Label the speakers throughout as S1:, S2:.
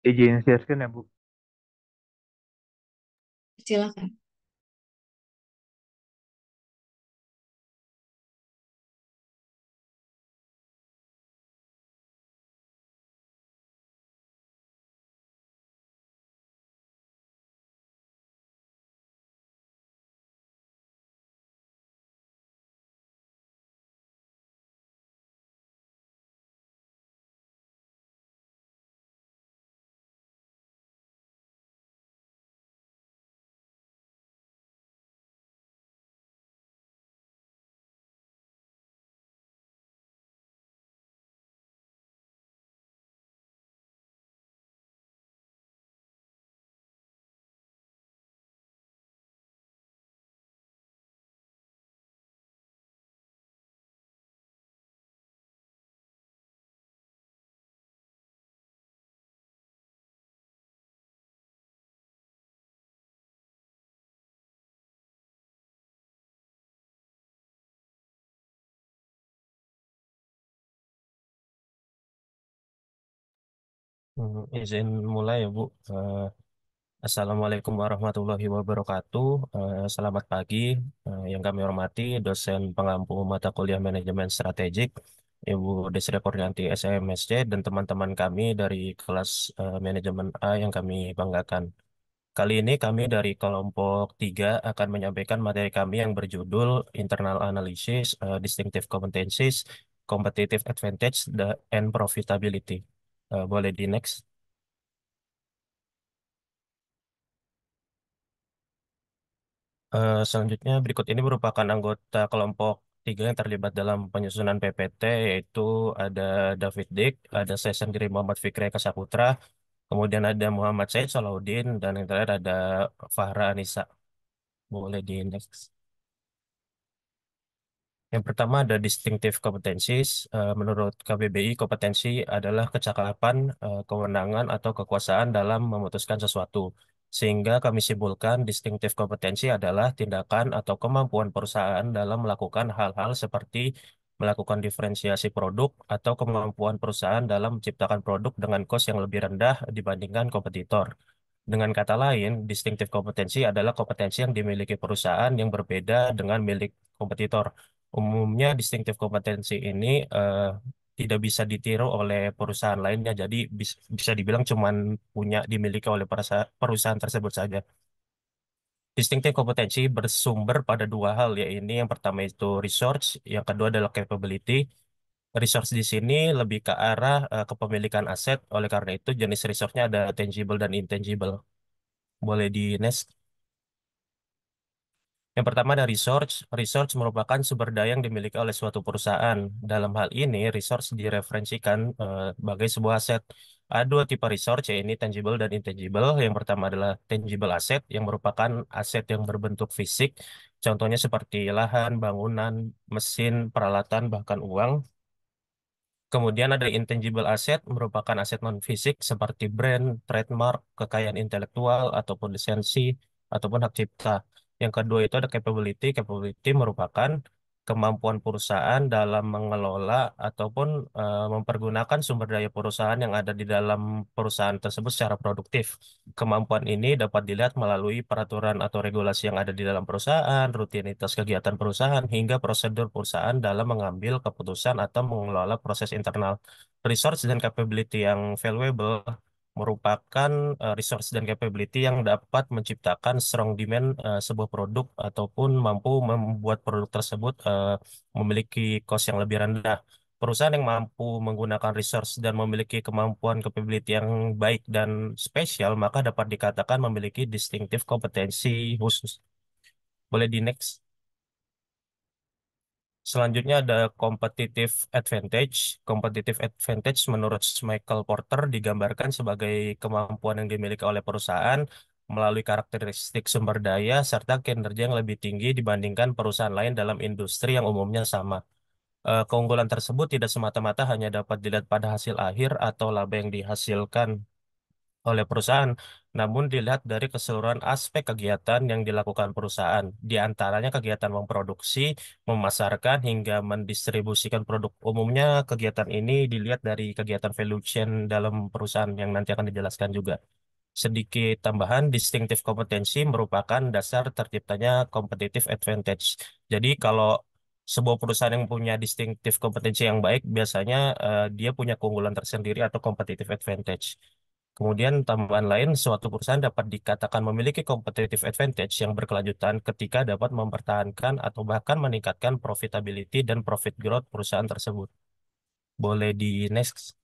S1: Izin sharekan ya Bu.
S2: Silakan.
S3: Izin mulai ya Bu. Eh, Assalamualaikum warahmatullahi wabarakatuh. Selamat pagi. Yang kami hormati dosen pengampu mata kuliah manajemen strategik Ibu Desri Kurnianti SMSC dan teman-teman kami dari kelas manajemen A yang kami banggakan. Kali ini kami dari kelompok 3 akan menyampaikan materi kami yang berjudul Internal Analysis, Distinctive Competencies, Competitive Advantage, and Profitability. Boleh di next. Selanjutnya, berikut ini merupakan anggota kelompok 3 yang terlibat dalam penyusunan PPT, yaitu ada David Dick, ada saya sendiri Muhammad Fikri Eka Saputra, kemudian ada Muhammad Said Salahuddin, dan yang terakhir ada Fahra Anissa. Boleh di next. Yang pertama ada distinctive competencies. Menurut KBBI, kompetensi adalah kecakapan, kewenangan, atau kekuasaan dalam memutuskan sesuatu. Sehingga kami simpulkan distinctive kompetensi adalah tindakan atau kemampuan perusahaan dalam melakukan hal-hal seperti melakukan diferensiasi produk atau kemampuan perusahaan dalam menciptakan produk dengan kos yang lebih rendah dibandingkan kompetitor. Dengan kata lain, distinctive kompetensi adalah kompetensi yang dimiliki perusahaan yang berbeda dengan milik kompetitor. Umumnya distinctive kompetensi ini tidak bisa ditiru oleh perusahaan lainnya, jadi bisa dibilang cuman punya dimiliki oleh perusahaan tersebut saja. Distinctive kompetensi bersumber pada dua hal, yaitu yang pertama itu resource, yang kedua adalah capability. Resource di sini lebih ke arah kepemilikan aset, oleh karena itu jenis resource-nya ada tangible dan intangible. Boleh di next. Yang pertama ada resource. Resource merupakan sumber daya yang dimiliki oleh suatu perusahaan. Dalam hal ini, resource direferensikan sebagai sebuah aset. Ada dua tipe resource, yaitu tangible dan intangible. Yang pertama adalah tangible asset, yang merupakan aset yang berbentuk fisik. Contohnya seperti lahan, bangunan, mesin, peralatan, bahkan uang. Kemudian ada intangible asset, merupakan aset non-fisik seperti brand, trademark, kekayaan intelektual, ataupun lisensi, ataupun hak cipta. Yang kedua itu ada capability. Capability merupakan kemampuan perusahaan dalam mengelola ataupun mempergunakan sumber daya perusahaan yang ada di dalam perusahaan tersebut secara produktif. Kemampuan ini dapat dilihat melalui peraturan atau regulasi yang ada di dalam perusahaan, rutinitas kegiatan perusahaan, hingga prosedur perusahaan dalam mengambil keputusan atau mengelola proses internal. Resource dan capability yang valuable merupakan resource dan capability yang dapat menciptakan strong demand sebuah produk ataupun mampu membuat produk tersebut memiliki cost yang lebih rendah. Perusahaan yang mampu menggunakan resource dan memiliki kemampuan capability yang baik dan spesial, maka dapat dikatakan memiliki distinctive kompetensi khusus. Boleh di next. Selanjutnya ada competitive advantage. Competitive advantage menurut Michael Porter digambarkan sebagai kemampuan yang dimiliki oleh perusahaan melalui karakteristik sumber daya serta kinerja yang lebih tinggi dibandingkan perusahaan lain dalam industri yang umumnya sama. Keunggulan tersebut tidak semata-mata hanya dapat dilihat pada hasil akhir atau laba yang dihasilkan oleh perusahaan, namun dilihat dari keseluruhan aspek kegiatan yang dilakukan perusahaan, di antaranya kegiatan memproduksi, memasarkan, hingga mendistribusikan produk. Umumnya kegiatan ini dilihat dari kegiatan value chain dalam perusahaan yang nanti akan dijelaskan juga. Sedikit tambahan, distinctive kompetensi merupakan dasar terciptanya competitive advantage. Jadi kalau sebuah perusahaan yang punya distinctive kompetensi yang baik, biasanya dia punya keunggulan tersendiri atau competitive advantage. Kemudian tambahan lain, suatu perusahaan dapat dikatakan memiliki competitive advantage yang berkelanjutan ketika dapat mempertahankan atau bahkan meningkatkan profitability dan profit growth perusahaan tersebut. Boleh di next.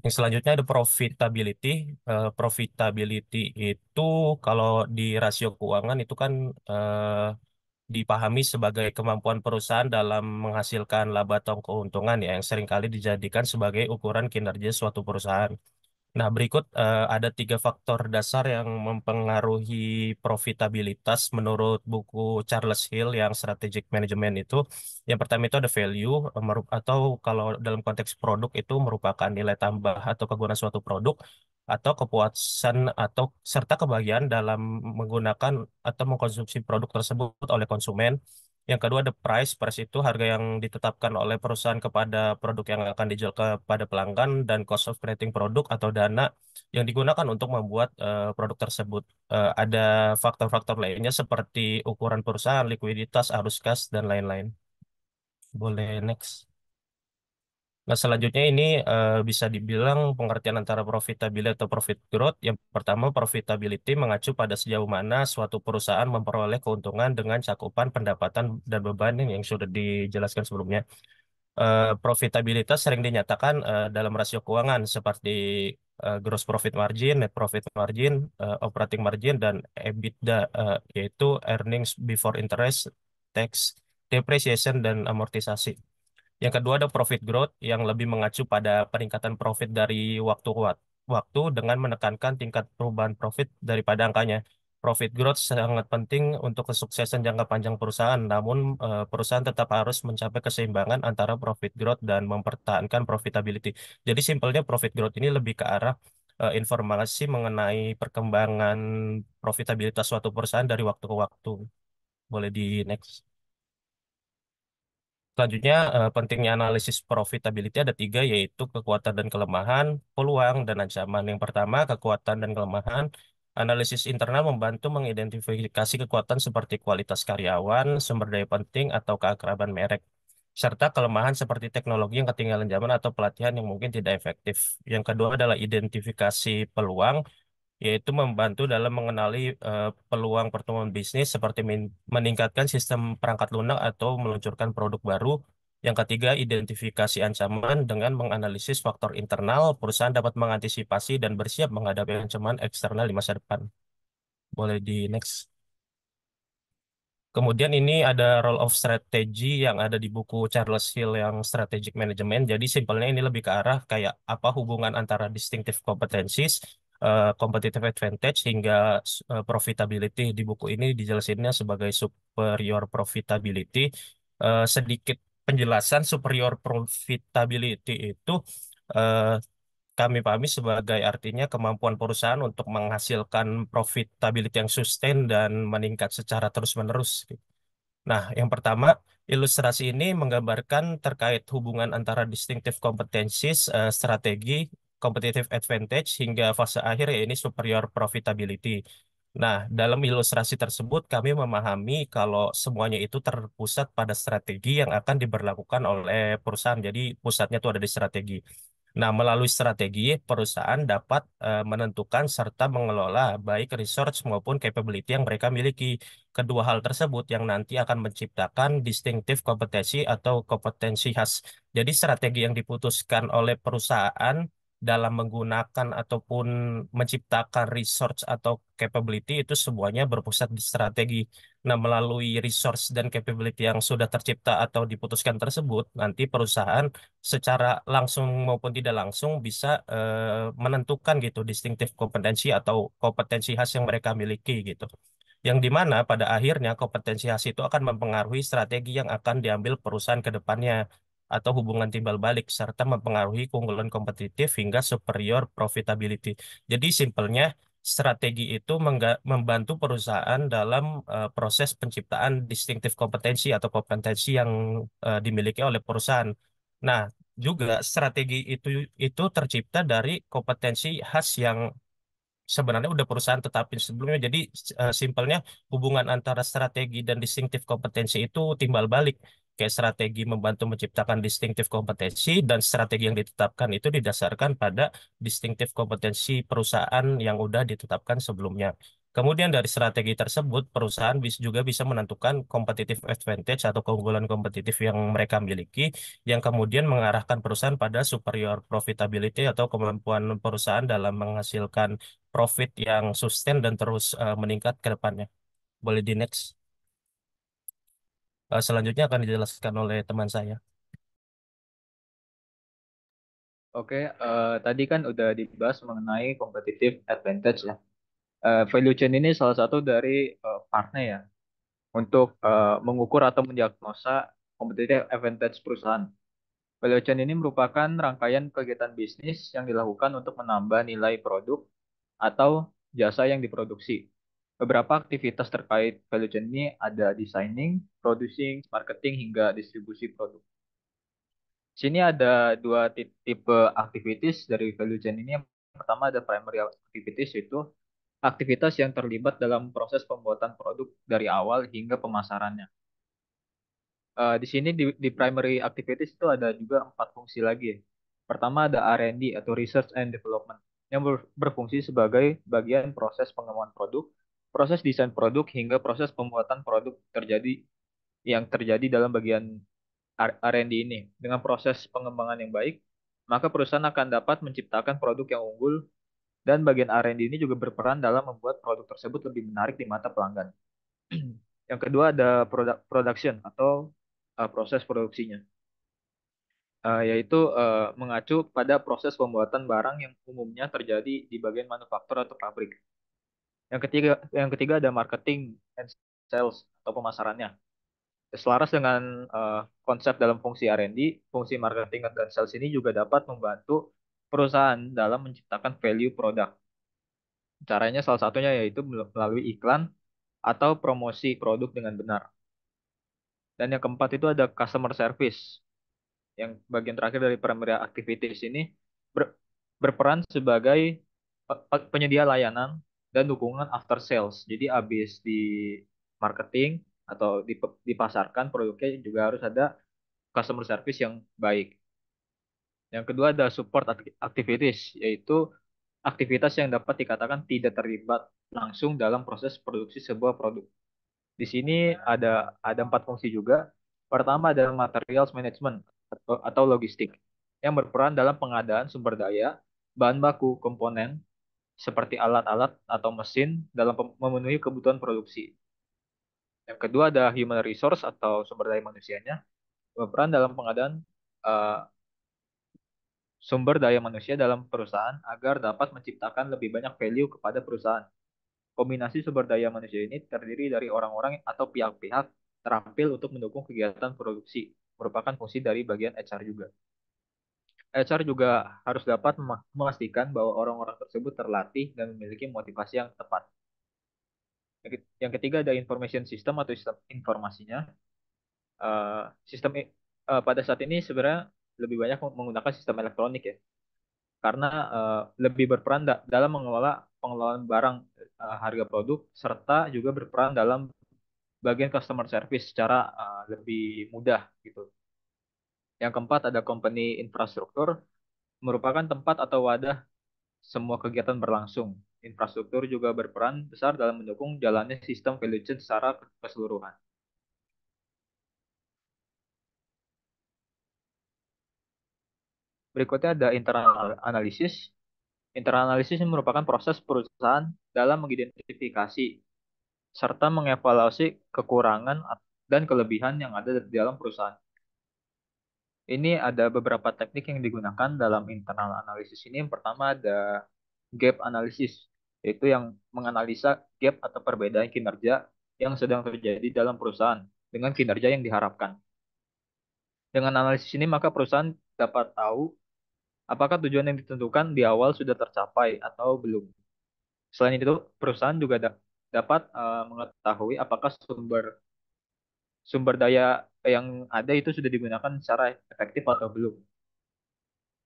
S3: Yang selanjutnya ada profitability. Profitability itu kalau di rasio keuangan itu kan dipahami sebagai kemampuan perusahaan dalam menghasilkan laba atau keuntungan ya, yang seringkali dijadikan sebagai ukuran kinerja suatu perusahaan. Nah, berikut ada tiga faktor dasar yang mempengaruhi profitabilitas menurut buku Charles Hill yang Strategic Management itu. Yang pertama itu ada value, atau kalau dalam konteks produk itu merupakan nilai tambah atau kegunaan suatu produk, atau kepuasan atau serta kebahagiaan dalam menggunakan atau mengkonsumsi produk tersebut oleh konsumen. Yang kedua ada price. Price itu harga yang ditetapkan oleh perusahaan kepada produk yang akan dijual kepada pelanggan, dan cost of creating produk atau dana yang digunakan untuk membuat produk tersebut. Ada faktor-faktor lainnya seperti ukuran perusahaan, likuiditas, arus kas, dan lain-lain. Boleh next. Nah, selanjutnya ini bisa dibilang pengertian antara profitability atau profit growth. Yang pertama, profitability mengacu pada sejauh mana suatu perusahaan memperoleh keuntungan dengan cakupan pendapatan dan beban yang sudah dijelaskan sebelumnya. Profitabilitas sering dinyatakan dalam rasio keuangan seperti gross profit margin, net profit margin, operating margin, dan EBITDA, yaitu earnings before interest, tax, depreciation, dan amortisasi. Yang kedua ada profit growth yang lebih mengacu pada peningkatan profit dari waktu ke waktu dengan menekankan tingkat perubahan profit daripada angkanya. Profit growth sangat penting untuk kesuksesan jangka panjang perusahaan, namun perusahaan tetap harus mencapai keseimbangan antara profit growth dan mempertahankan profitability. Jadi simpelnya profit growth ini lebih ke arah informasi mengenai perkembangan profitabilitas suatu perusahaan dari waktu ke waktu. Boleh di next. Selanjutnya, pentingnya analisis profitability ada tiga, yaitu kekuatan dan kelemahan, peluang, dan ancaman. Yang pertama, kekuatan dan kelemahan. Analisis internal membantu mengidentifikasi kekuatan seperti kualitas karyawan, sumber daya penting, atau keakraban merek. Serta kelemahan seperti teknologi yang ketinggalan zaman atau pelatihan yang mungkin tidak efektif. Yang kedua adalah identifikasi peluang, yaitu membantu dalam mengenali peluang pertumbuhan bisnis seperti meningkatkan sistem perangkat lunak atau meluncurkan produk baru. Yang ketiga, identifikasi ancaman dengan menganalisis faktor internal, perusahaan dapat mengantisipasi dan bersiap menghadapi ancaman eksternal di masa depan. Boleh di next. Kemudian ini ada role of strategy yang ada di buku Charles Hill yang Strategic Management. Jadi simpelnya ini lebih ke arah kayak apa hubungan antara distinctive competencies, competitive advantage, hingga profitability. Di buku ini dijelasinnya sebagai superior profitability. Sedikit penjelasan, superior profitability itu eh, kami pahami sebagai artinya kemampuan perusahaan untuk menghasilkan profitability yang sustain dan meningkat secara terus-menerus. Nah, yang pertama, ilustrasi ini menggambarkan terkait hubungan antara distinctive competencies, strategi, competitive advantage, hingga fase akhir, yaitu superior profitability. Nah, dalam ilustrasi tersebut kami memahami kalau semuanya itu terpusat pada strategi yang akan diberlakukan oleh perusahaan. Jadi pusatnya itu ada di strategi. Nah, melalui strategi, perusahaan dapat menentukan serta mengelola baik resource maupun capability yang mereka miliki. Kedua hal tersebut yang nanti akan menciptakan distinctive kompetensi atau kompetensi khas. Jadi strategi yang diputuskan oleh perusahaan dalam menggunakan ataupun menciptakan resource atau capability itu semuanya berpusat di strategi. Nah, melalui resource dan capability yang sudah tercipta atau diputuskan tersebut, nanti perusahaan secara langsung maupun tidak langsung bisa menentukan gitu distinctive kompetensi atau kompetensi khas yang mereka miliki gitu. Yang dimana pada akhirnya kompetensi khas itu akan mempengaruhi strategi yang akan diambil perusahaan ke depannya. atau hubungan timbal balik serta mempengaruhi keunggulan kompetitif hingga superior profitability. Jadi simpelnya strategi itu membantu perusahaan dalam proses penciptaan distintif kompetensi atau kompetensi yang dimiliki oleh perusahaan. Nah, juga strategi itu tercipta dari kompetensi khas yang sebenarnya udah perusahaan tetapin sebelumnya. Jadi simpelnya hubungan antara strategi dan distintif kompetensi itu timbal balik. Kayak strategi membantu menciptakan distintif kompetensi dan strategi yang ditetapkan itu didasarkan pada distintif kompetensi perusahaan yang udah ditetapkan sebelumnya. Kemudian dari strategi tersebut, perusahaan juga bisa menentukan competitive advantage atau keunggulan kompetitif yang mereka miliki, yang kemudian mengarahkan perusahaan pada superior profitability atau kemampuan perusahaan dalam menghasilkan profit yang sustain dan terus meningkat ke depannya. Boleh di next. Selanjutnya akan dijelaskan oleh teman saya.
S1: Oke, tadi kan udah dibahas mengenai competitive advantage ya. Value chain ini salah satu dari partnya ya untuk mengukur atau mendiagnosa competitive advantage perusahaan. Value chain ini merupakan rangkaian kegiatan bisnis yang dilakukan untuk menambah nilai produk atau jasa yang diproduksi. Beberapa aktivitas terkait value chain ini ada designing, producing, marketing, hingga distribusi produk. Sini ada dua tipe activities dari value chain ini. Yang pertama ada primary activities, yaitu aktivitas yang terlibat dalam proses pembuatan produk dari awal hingga pemasarannya. Di sini di primary activities itu ada juga empat fungsi lagi ya. Pertama ada R&D atau Research and Development yang berfungsi sebagai bagian proses pengembangan produk, proses desain produk hingga proses pembuatan produk terjadi dalam bagian R&D ini. Dengan proses pengembangan yang baik, maka perusahaan akan dapat menciptakan produk yang unggul dan bagian R&D ini juga berperan dalam membuat produk tersebut lebih menarik di mata pelanggan. Yang kedua ada production atau proses produksinya. Yaitu mengacu pada proses pembuatan barang yang umumnya terjadi di bagian manufaktur atau pabrik. Yang ketiga ada marketing and sales atau pemasarannya. Selaras dengan konsep dalam fungsi R&D, fungsi marketing dan sales ini juga dapat membantu perusahaan dalam menciptakan value produk. Caranya salah satunya yaitu melalui iklan atau promosi produk dengan benar. Dan yang keempat itu ada customer service. Yang bagian terakhir dari primary activities ini ber- berperan sebagai penyedia layanan dan dukungan after sales. Jadi habis di marketing atau dipasarkan produknya juga harus ada customer service yang baik. Yang kedua ada support activities, yaitu aktivitas yang dapat dikatakan tidak terlibat langsung dalam proses produksi sebuah produk. Di sini ada empat fungsi juga. Pertama adalah materials management atau logistik yang berperan dalam pengadaan sumber daya, bahan baku, komponen seperti alat-alat atau mesin dalam memenuhi kebutuhan produksi. Yang kedua ada human resource atau sumber daya manusianya, berperan dalam pengadaan eh, sumber daya manusia dalam perusahaan agar dapat menciptakan lebih banyak value kepada perusahaan. Kombinasi sumber daya manusia ini terdiri dari orang-orang atau pihak-pihak terampil untuk mendukung kegiatan produksi, merupakan fungsi dari bagian HR juga. HR juga harus dapat memastikan bahwa orang-orang tersebut terlatih dan memiliki motivasi yang tepat. Yang ketiga ada information system atau sistem informasinya. Eh, sistem pada saat ini sebenarnya lebih banyak menggunakan sistem elektronik ya, karena lebih berperan dalam mengelola pengelolaan barang, harga produk, serta juga berperan dalam bagian customer service secara lebih mudah gitu. Yang keempat ada company infrastruktur, merupakan tempat atau wadah semua kegiatan berlangsung. Infrastruktur juga berperan besar dalam mendukung jalannya sistem value chain secara keseluruhan. Berikutnya ada internal analisis. Internal analisis ini merupakan proses perusahaan dalam mengidentifikasi serta mengevaluasi kekurangan dan kelebihan yang ada di dalam perusahaan. Ini ada beberapa teknik yang digunakan dalam internal analisis ini. Yang pertama ada gap analysis, yaitu yang menganalisa gap atau perbedaan kinerja yang sedang terjadi dalam perusahaan dengan kinerja yang diharapkan. Dengan analisis ini, maka perusahaan dapat tahu apakah tujuan yang ditentukan di awal sudah tercapai atau belum. Selain itu, perusahaan juga dapat mengetahui apakah sumber sumber daya yang ada itu sudah digunakan secara efektif atau belum.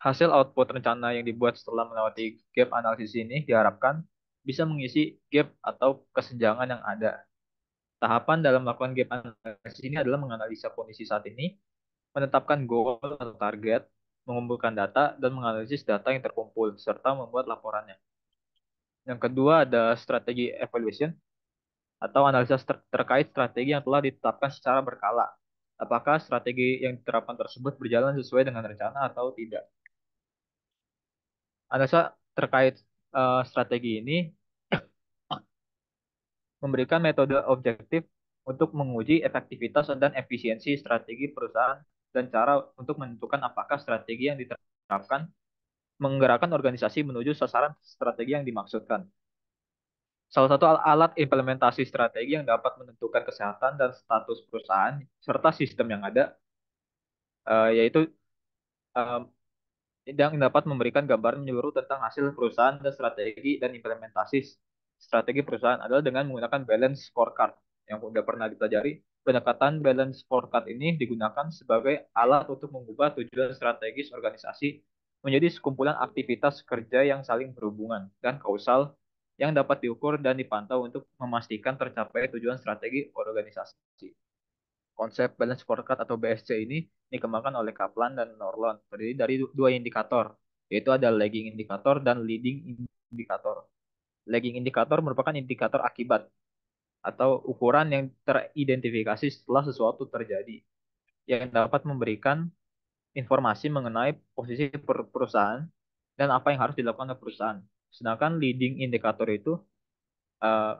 S1: Hasil output rencana yang dibuat setelah melewati gap analisis ini diharapkan bisa mengisi gap atau kesenjangan yang ada. Tahapan dalam melakukan gap analisis ini adalah menganalisa kondisi saat ini, menetapkan goal atau target, mengumpulkan data, dan menganalisis data yang terkumpul, serta membuat laporannya. Yang kedua ada strategi evaluation atau analisa terkait strategi yang telah ditetapkan secara berkala. Apakah strategi yang diterapkan tersebut berjalan sesuai dengan rencana atau tidak? Analisa terkait strategi ini memberikan metode objektif untuk menguji efektivitas dan efisiensi strategi perusahaan dan cara untuk menentukan apakah strategi yang diterapkan menggerakkan organisasi menuju sasaran strategi yang dimaksudkan. Salah satu alat implementasi strategi yang dapat menentukan kesehatan dan status perusahaan serta sistem yang ada, yaitu eh, yang dapat memberikan gambaran menyeluruh tentang hasil perusahaan dan strategi dan implementasi strategi perusahaan adalah dengan menggunakan balance scorecard yang sudah pernah dipelajari. Pendekatan balance scorecard ini digunakan sebagai alat untuk mengubah tujuan strategis organisasi menjadi sekumpulan aktivitas kerja yang saling berhubungan dan kausal yang dapat diukur dan dipantau untuk memastikan tercapai tujuan strategi organisasi. Konsep balance scorecard atau BSC ini dikembangkan oleh Kaplan dan Norlon, terdiri dari dua indikator, yaitu ada lagging indikator dan leading indikator. Lagging indikator merupakan indikator akibat atau ukuran yang teridentifikasi setelah sesuatu terjadi, yang dapat memberikan informasi mengenai posisi perusahaan dan apa yang harus dilakukan oleh perusahaan. Sedangkan leading indikator itu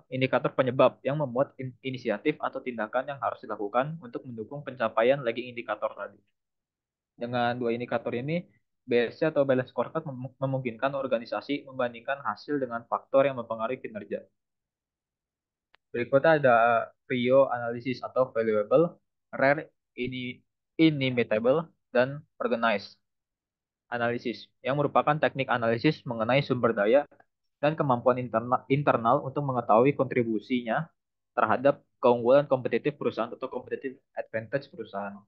S1: indikator penyebab yang membuat inisiatif atau tindakan yang harus dilakukan untuk mendukung pencapaian lagging indikator tadi. Dengan dua indikator ini, BSC atau balance scorecard memungkinkan organisasi membandingkan hasil dengan faktor yang mempengaruhi kinerja. Berikutnya ada Prio analysis atau valuable, rare, inimitable, dan organized analisis yang merupakan teknik analisis mengenai sumber daya dan kemampuan internal untuk mengetahui kontribusinya terhadap keunggulan kompetitif perusahaan atau competitive advantage perusahaan.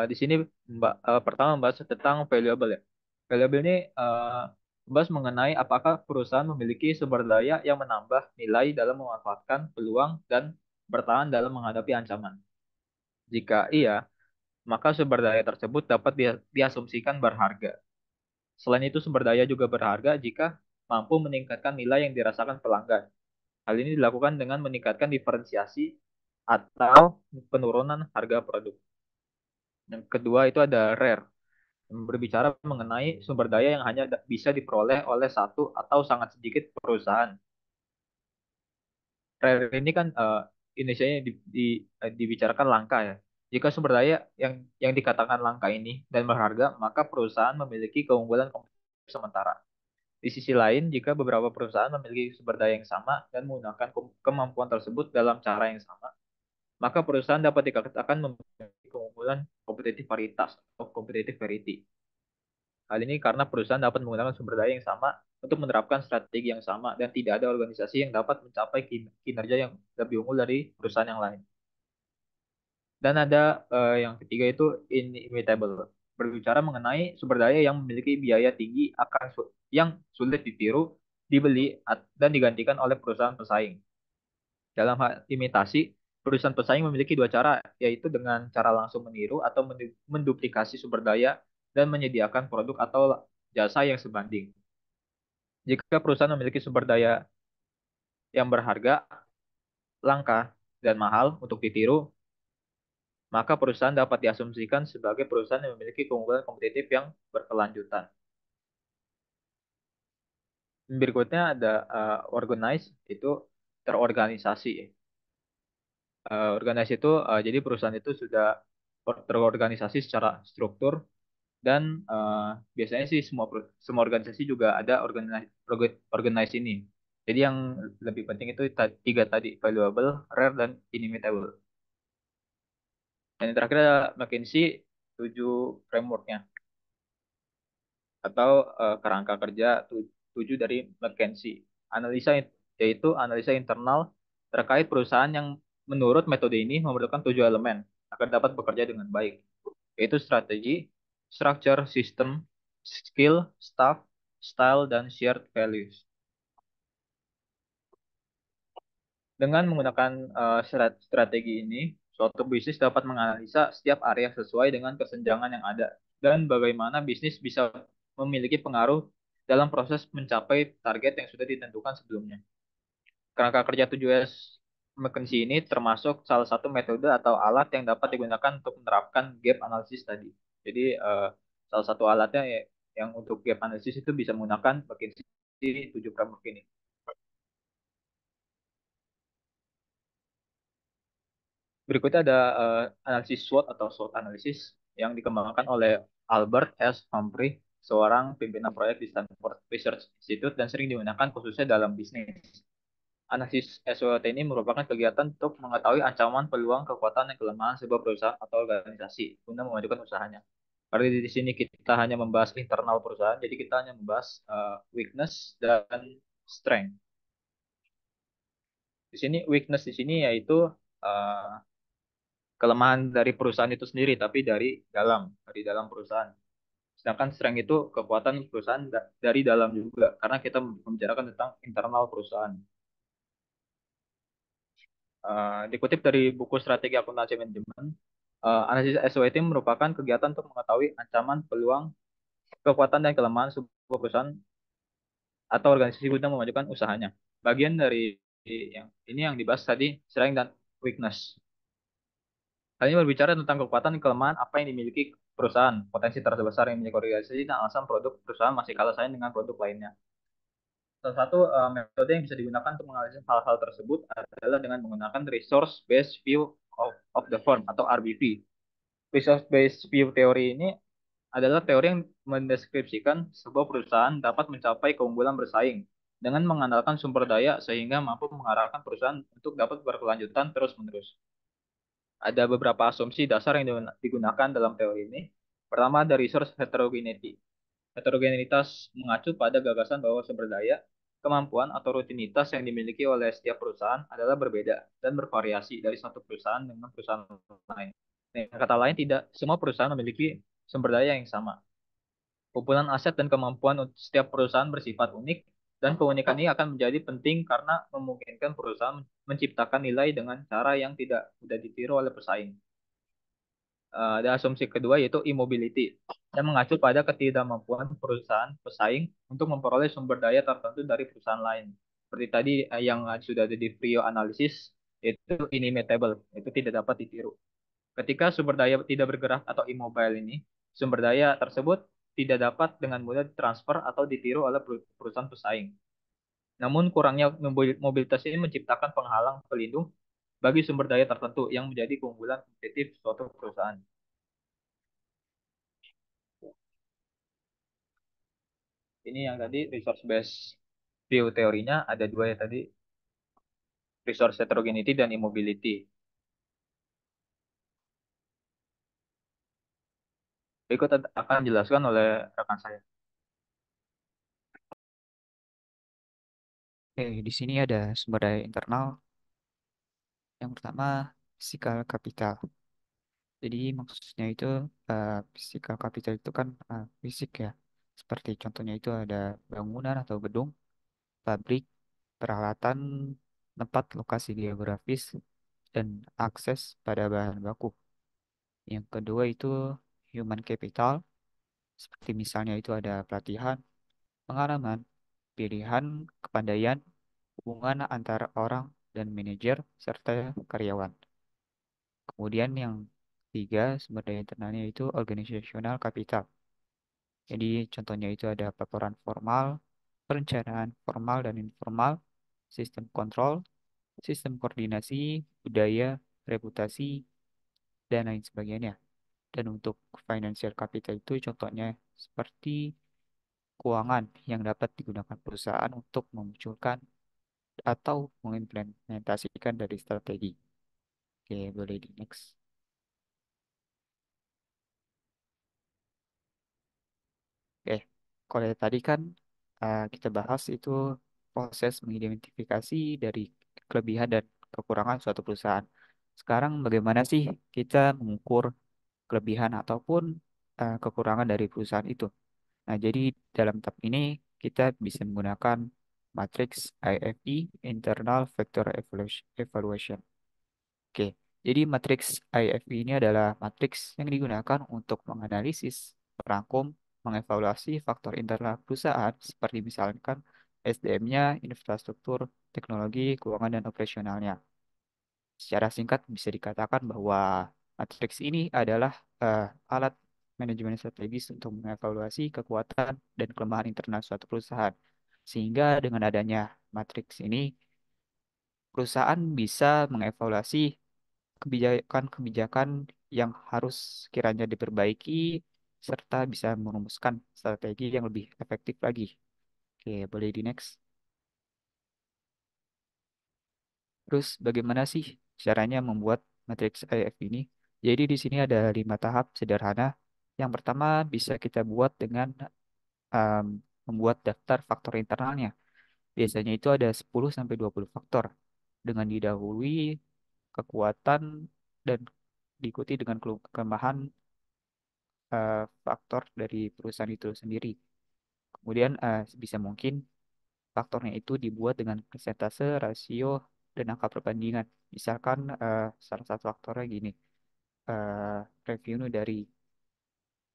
S1: Di sini pertama membahas tentang valuable ya. Valuable ini membahas mengenai apakah perusahaan memiliki sumber daya yang menambah nilai dalam memanfaatkan peluang dan bertahan dalam menghadapi ancaman. Jika iya, maka sumber daya tersebut dapat diasumsikan berharga. Selain itu, sumber daya juga berharga jika mampu meningkatkan nilai yang dirasakan pelanggan. Hal ini dilakukan dengan meningkatkan diferensiasi atau penurunan harga produk. Yang kedua itu ada rare, yang berbicara mengenai sumber daya yang hanya bisa diperoleh oleh satu atau sangat sedikit perusahaan. Rare ini kan inisialnya dibicarakan langka ya. Jika sumber daya yang dikatakan langka ini dan berharga, maka perusahaan memiliki keunggulan kompetitif sementara. Di sisi lain, jika beberapa perusahaan memiliki sumber daya yang sama dan menggunakan kemampuan tersebut dalam cara yang sama, maka perusahaan dapat dikatakan memiliki keunggulan kompetitif paritas atau competitive parity. Hal ini karena perusahaan dapat menggunakan sumber daya yang sama untuk menerapkan strategi yang sama dan tidak ada organisasi yang dapat mencapai kinerja yang lebih unggul dari perusahaan yang lain. Dan ada yang ketiga itu inimitable, berbicara mengenai sumber daya yang memiliki biaya tinggi yang sulit ditiru, dibeli, dan digantikan oleh perusahaan pesaing. Dalam hal imitasi, perusahaan pesaing memiliki dua cara, yaitu dengan cara langsung meniru atau menduplikasi sumber daya dan menyediakan produk atau jasa yang sebanding. Jika perusahaan memiliki sumber daya yang berharga, langka, dan mahal untuk ditiru, maka perusahaan dapat diasumsikan sebagai perusahaan yang memiliki keunggulan kompetitif yang berkelanjutan. Berikutnya ada organize, itu terorganisasi. Organisasi itu jadi perusahaan itu sudah terorganisasi secara struktur dan biasanya sih semua organisasi juga ada organize ini. Jadi yang lebih penting itu tiga tadi, valuable, rare, dan inimitable. Dan yang terakhir ada McKinsey 7 frameworknya atau kerangka kerja 7 dari McKinsey. Analisa yaitu analisa internal terkait perusahaan yang menurut metode ini memerlukan 7 elemen agar dapat bekerja dengan baik, yaitu strategi, structure, system, skill, staff, style, dan shared values. Dengan menggunakan strategi ini, suatu bisnis dapat menganalisa setiap area sesuai dengan kesenjangan yang ada dan bagaimana bisnis bisa memiliki pengaruh dalam proses mencapai target yang sudah ditentukan sebelumnya. Kerangka kerja 7S McKinsey ini termasuk salah satu metode atau alat yang dapat digunakan untuk menerapkan gap analysis tadi. Jadi salah satu alatnya yang untuk gap analysis itu bisa menggunakan McKinsey 7 framework ini. Berikutnya ada analisis SWOT atau SWOT analysis yang dikembangkan oleh Albert S. Humphrey, seorang pimpinan proyek di Stanford Research Institute dan sering digunakan khususnya dalam bisnis. Analisis SWOT ini merupakan kegiatan untuk mengetahui ancaman, peluang, kekuatan, dan kelemahan sebuah perusahaan atau organisasi guna memajukan usahanya. Karena di sini kita hanya membahas internal perusahaan, jadi kita hanya membahas weakness dan strength. Di sini weakness di sini yaitu uh, kelemahan dari perusahaan itu sendiri, tapi dari dalam perusahaan. Sedangkan strength itu kekuatan perusahaan dari dalam juga, karena kita membicarakan tentang internal perusahaan. Dikutip dari buku Strategi Akuntansi Manajemen, analisis SWOT merupakan kegiatan untuk mengetahui ancaman, peluang, kekuatan, dan kelemahan sebuah perusahaan atau organisasi guna memajukan usahanya. Bagian dari yang ini yang dibahas tadi, strength dan weakness. Hal ini berbicara tentang kekuatan dan kelemahan apa yang dimiliki perusahaan, potensi terbesar yang dimiliki organisasi, dan alasan produk perusahaan masih kalah saing dengan produk lainnya. Salah satu metode yang bisa digunakan untuk menganalisis hal-hal tersebut adalah dengan menggunakan resource based view of the firm atau RBV. Resource based view teori ini adalah teori yang mendeskripsikan sebuah perusahaan dapat mencapai keunggulan bersaing dengan mengandalkan sumber daya sehingga mampu mengarahkan perusahaan untuk dapat berkelanjutan terus-menerus. Ada beberapa asumsi dasar yang digunakan dalam teori ini. Pertama, ada resource heterogeneity. Heterogenitas mengacu pada gagasan bahwa sumber daya, kemampuan, atau rutinitas yang dimiliki oleh setiap perusahaan adalah berbeda dan bervariasi dari satu perusahaan dengan perusahaan lain. Dengan kata lain, tidak semua perusahaan memiliki sumber daya yang sama. Kumpulan aset dan kemampuan untuk setiap perusahaan bersifat unik, dan keunikan ini akan menjadi penting karena memungkinkan perusahaan menciptakan nilai dengan cara yang tidak mudah ditiru oleh pesaing. Ada asumsi kedua yaitu immobility yang mengacu pada ketidakmampuan perusahaan pesaing untuk memperoleh sumber daya tertentu dari perusahaan lain. Seperti tadi yang sudah ada di Prio Analysis, itu inimitable, itu tidak dapat ditiru. Ketika sumber daya tidak bergerak atau immobile ini, sumber daya tersebut tidak dapat dengan mudah ditransfer atau ditiru oleh perusahaan pesaing. Namun kurangnya mobilitas ini menciptakan penghalang pelindung bagi sumber daya tertentu yang menjadi keunggulan kompetitif suatu perusahaan. Ini yang tadi resource based view teorinya ada dua ya tadi, resource heterogeneity dan immobility. Berikut akan dijelaskan oleh rekan saya.
S2: Oke, di sini ada sumber daya internal. Yang pertama, physical capital. Jadi maksudnya itu physical capital itu kan fisik ya. Seperti contohnya itu ada bangunan atau gedung, pabrik, peralatan, tempat lokasi geografis, dan akses pada bahan baku. Yang kedua itu human capital. Seperti misalnya itu ada pelatihan, pengalaman, pilihan, kepandaian, hubungan antara orang dan manajer, serta karyawan. Kemudian yang tiga sumber daya internalnya itu organizational capital. Jadi contohnya itu ada pelaporan formal, perencanaan formal dan informal, sistem kontrol, sistem koordinasi, budaya, reputasi, dan lain sebagainya. Dan untuk financial capital itu contohnya seperti keuangan yang dapat digunakan perusahaan untuk memunculkan atau mengimplementasikan dari strategi. Oke, boleh di next. kalau yang tadi kan kita bahas itu proses mengidentifikasi dari kelebihan dan kekurangan suatu perusahaan. Sekarang bagaimana sih kita mengukur kelebihan ataupun kekurangan dari perusahaan itu? Nah, jadi dalam tab ini kita bisa menggunakan matriks IFE, Internal Factor Evaluation. Oke, jadi matriks IFE ini adalah matriks yang digunakan untuk menganalisis, merangkum, mengevaluasi faktor internal perusahaan seperti misalkan SDM-nya, infrastruktur, teknologi, keuangan, dan operasionalnya. Secara singkat bisa dikatakan bahwa matriks ini adalah eh, alat manajemen strategis untuk mengevaluasi kekuatan dan kelemahan internal suatu perusahaan. Sehingga dengan adanya matriks ini, perusahaan bisa mengevaluasi kebijakan-kebijakan yang harus kiranya diperbaiki serta bisa merumuskan strategi yang lebih efektif lagi. Oke, boleh di next. Terus bagaimana sih caranya membuat matriks IF ini? Jadi di sini ada 5 tahap sederhana. Yang pertama bisa kita buat dengan em, membuat daftar faktor internalnya. Biasanya itu ada 10 sampai 20 faktor dengan didahului kekuatan dan diikuti dengan kelemahan faktor dari perusahaan itu sendiri. Kemudian bisa mungkin faktornya itu dibuat dengan persentase, rasio, dan angka perbandingan. Misalkan salah satu faktornya gini, eh, revenue dari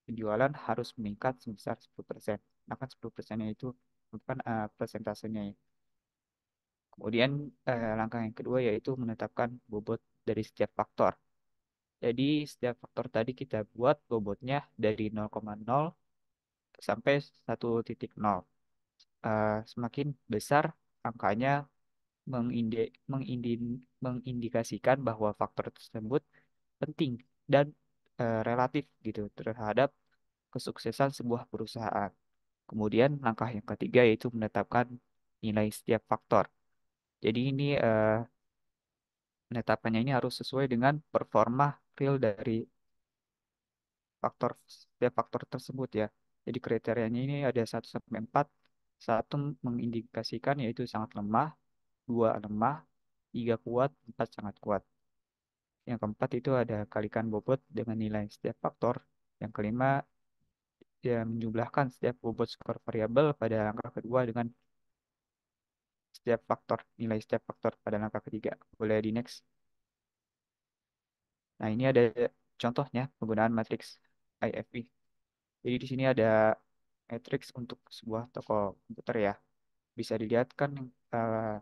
S2: penjualan harus meningkat sebesar 10%. Nah kan 10%-nya itu bukan persentasenya ya. Kemudian langkah yang kedua yaitu menetapkan bobot dari setiap faktor. Jadi setiap faktor tadi kita buat bobotnya dari 0,0 sampai 1,0. Semakin besar angkanya mengindikasikan bahwa faktor tersebut penting dan relatif gitu terhadap kesuksesan sebuah perusahaan. Kemudian langkah yang ketiga yaitu menetapkan nilai setiap faktor. Jadi ini penetapannya ini harus sesuai dengan performa real dari setiap faktor tersebut ya. Jadi kriterianya ini ada 1 sampai 4. Satu mengindikasikan yaitu sangat lemah, dua lemah, tiga kuat, empat sangat kuat. Yang keempat itu ada kalikan bobot dengan nilai setiap faktor. Yang kelima, ya menjumlahkan setiap bobot skor variabel pada langkah kedua dengan nilai setiap faktor pada langkah ketiga. Boleh di next. Nah, ini ada contohnya penggunaan matriks IFV. Jadi di sini ada matriks untuk sebuah toko komputer ya. Bisa dilihat kan eh,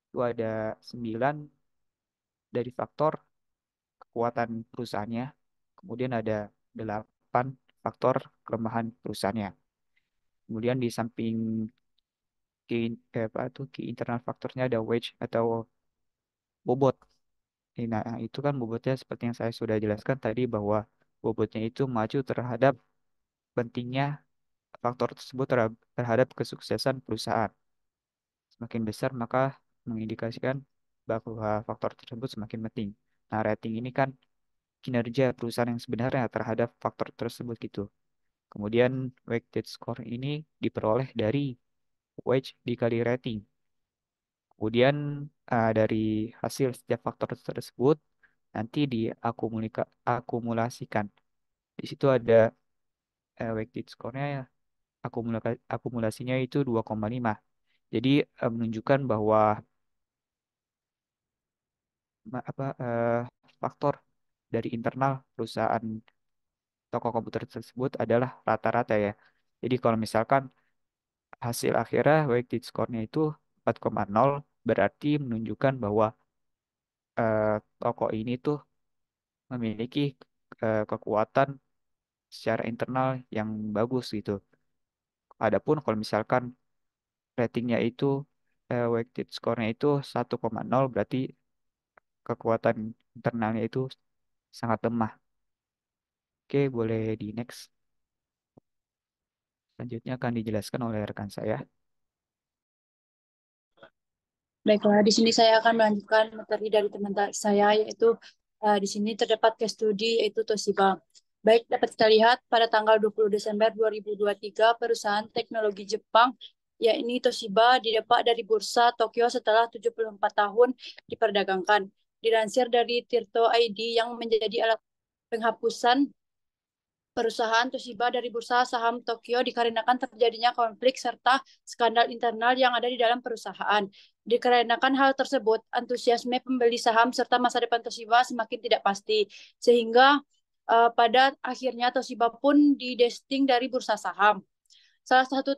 S2: itu ada 9 dari faktor kekuatan perusahaannya. Kemudian ada 8 faktor kelemahan perusahaannya. Kemudian di samping key internal faktornya ada wage atau bobot. Nah, itu kan bobotnya seperti yang saya sudah jelaskan tadi bahwa bobotnya itu maju terhadap pentingnya faktor tersebut terhadap kesuksesan perusahaan. Semakin besar maka mengindikasikan bahwa faktor tersebut semakin penting. Nah, rating ini kan kinerja perusahaan yang sebenarnya terhadap faktor tersebut gitu. Kemudian weighted score ini diperoleh dari wage dikali rating. Kemudian dari hasil setiap faktor tersebut nanti diakumulasikan. Di situ ada weighted score-nya ya, akumulasinya itu 2,5. Jadi menunjukkan bahwa faktor dari internal perusahaan toko komputer tersebut adalah rata-rata ya. Jadi kalau misalkan hasil akhirnya weighted score-nya itu 4,0 berarti menunjukkan bahwa toko ini tuh memiliki kekuatan secara internal yang bagus gitu. Adapun kalau misalkan ratingnya itu weighted score-nya itu 1,0 berarti kekuatan internalnya itu sangat lemah. Oke, boleh di next. Selanjutnya akan dijelaskan oleh rekan saya.
S4: Baiklah, di sini saya akan melanjutkan materi dari teman saya, yaitu di sini terdapat case study yaitu Toshiba. Baik, dapat kita lihat pada tanggal 20 Desember 2023, perusahaan teknologi Jepang, yakni Toshiba, didepak dari Bursa Tokyo setelah 74 tahun diperdagangkan. Dilansir dari Tirto ID yang menjadi alat penghapusan perusahaan Toshiba dari Bursa Saham Tokyo dikarenakan terjadinya konflik serta skandal internal yang ada di dalam perusahaan. Dikarenakan hal tersebut, antusiasme pembeli saham serta masa depan Toshiba semakin tidak pasti, sehingga pada akhirnya Toshiba pun didesting dari bursa saham. Salah satu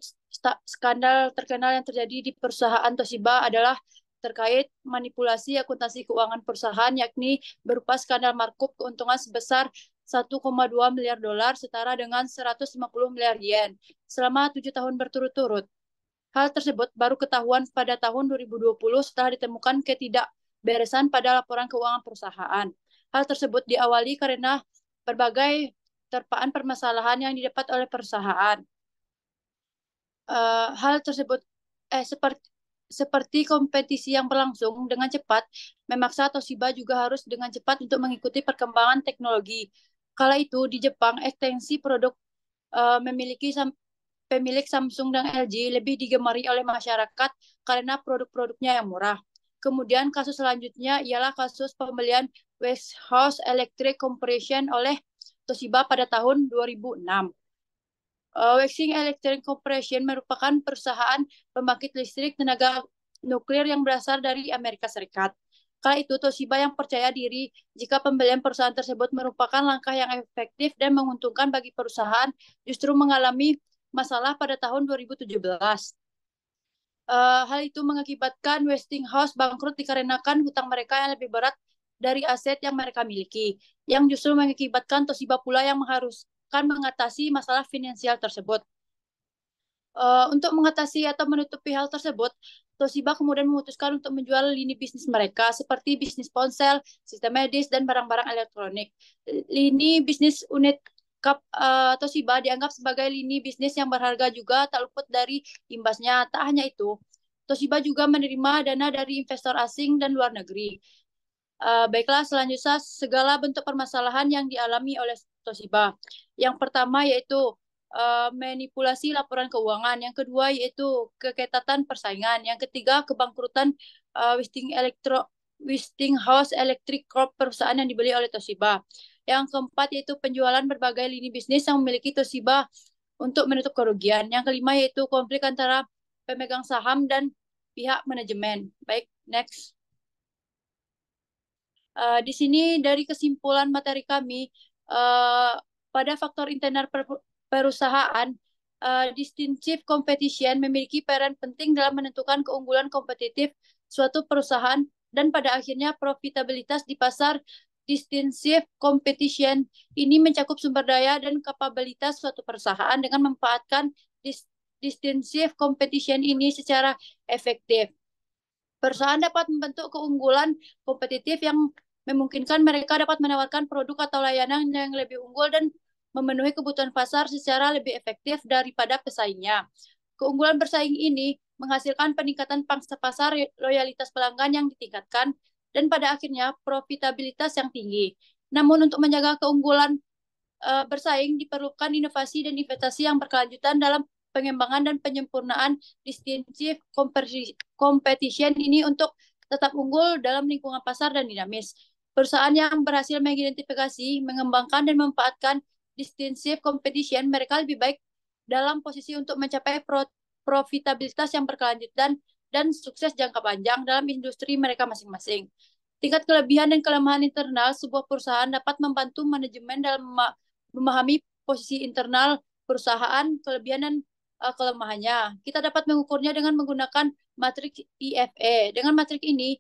S4: skandal terkenal yang terjadi di perusahaan Toshiba adalah terkait manipulasi akuntansi keuangan perusahaan, yakni berupa skandal markup keuntungan sebesar 1,2 miliar dolar setara dengan 150 miliar yen selama 7 tahun berturut-turut. Hal tersebut baru ketahuan pada tahun 2020 setelah ditemukan ketidakberesan pada laporan keuangan perusahaan. Hal tersebut diawali karena berbagai terpaan permasalahan yang didapat oleh perusahaan. Hal tersebut seperti kompetisi yang berlangsung dengan cepat memaksa Toshiba juga harus dengan cepat untuk mengikuti perkembangan teknologi. Kala itu di Jepang ekstensi produk memiliki pemilik Samsung dan LG lebih digemari oleh masyarakat karena produk-produknya yang murah. Kemudian kasus selanjutnya ialah kasus pembelian Westinghouse Electric Corporation oleh Toshiba pada tahun 2006. Westinghouse Electric Corporation merupakan perusahaan pembangkit listrik tenaga nuklir yang berasal dari Amerika Serikat. Kala itu Toshiba yang percaya diri jika pembelian perusahaan tersebut merupakan langkah yang efektif dan menguntungkan bagi perusahaan, justru mengalami masalah pada tahun 2017. Hal itu mengakibatkan Westinghouse bangkrut dikarenakan hutang mereka yang lebih berat dari aset yang mereka miliki, yang justru mengakibatkan Toshiba pula yang mengharuskan mengatasi masalah finansial tersebut. Untuk mengatasi atau menutupi hal tersebut, Toshiba kemudian memutuskan untuk menjual lini bisnis mereka seperti bisnis ponsel, sistem medis, dan barang-barang elektronik. Lini bisnis unit Toshiba dianggap sebagai lini bisnis yang berharga juga tak luput dari imbasnya. Tak hanya itu, Toshiba juga menerima dana dari investor asing dan luar negeri. Baiklah, selanjutnya segala bentuk permasalahan yang dialami oleh Toshiba. Yang pertama yaitu manipulasi laporan keuangan. Yang kedua yaitu keketatan persaingan. Yang ketiga kebangkrutan Westinghouse Electric Corp, perusahaan yang dibeli oleh Toshiba. Yang keempat yaitu penjualan berbagai lini bisnis yang memiliki Toshiba untuk menutup kerugian. Yang kelima yaitu konflik antara pemegang saham dan pihak manajemen. Baik, next. Di sini dari kesimpulan materi kami, pada faktor internal perusahaan, distinctive competition memiliki peran penting dalam menentukan keunggulan kompetitif suatu perusahaan dan pada akhirnya profitabilitas di pasar. Distinctive competition ini mencakup sumber daya dan kapabilitas suatu perusahaan dengan memanfaatkan distinctive competition ini secara efektif. Perusahaan dapat membentuk keunggulan kompetitif yang memungkinkan mereka dapat menawarkan produk atau layanan yang lebih unggul dan memenuhi kebutuhan pasar secara lebih efektif daripada pesaingnya. Keunggulan bersaing ini menghasilkan peningkatan pangsa pasar, loyalitas pelanggan yang ditingkatkan, dan pada akhirnya profitabilitas yang tinggi. Namun untuk menjaga keunggulan bersaing diperlukan inovasi dan investasi yang berkelanjutan dalam pengembangan dan penyempurnaan distinctive competition ini untuk tetap unggul dalam lingkungan pasar dan dinamis. Perusahaan yang berhasil mengidentifikasi, mengembangkan, dan memanfaatkan distinctive competition, mereka lebih baik dalam posisi untuk mencapai profitabilitas yang berkelanjutan dan sukses jangka panjang dalam industri mereka masing-masing. Tingkat kelebihan dan kelemahan internal sebuah perusahaan dapat membantu manajemen dalam memahami posisi internal perusahaan, kelebihan dan kelemahannya. Kita dapat mengukurnya dengan menggunakan matriks IFE. Dengan matriks ini,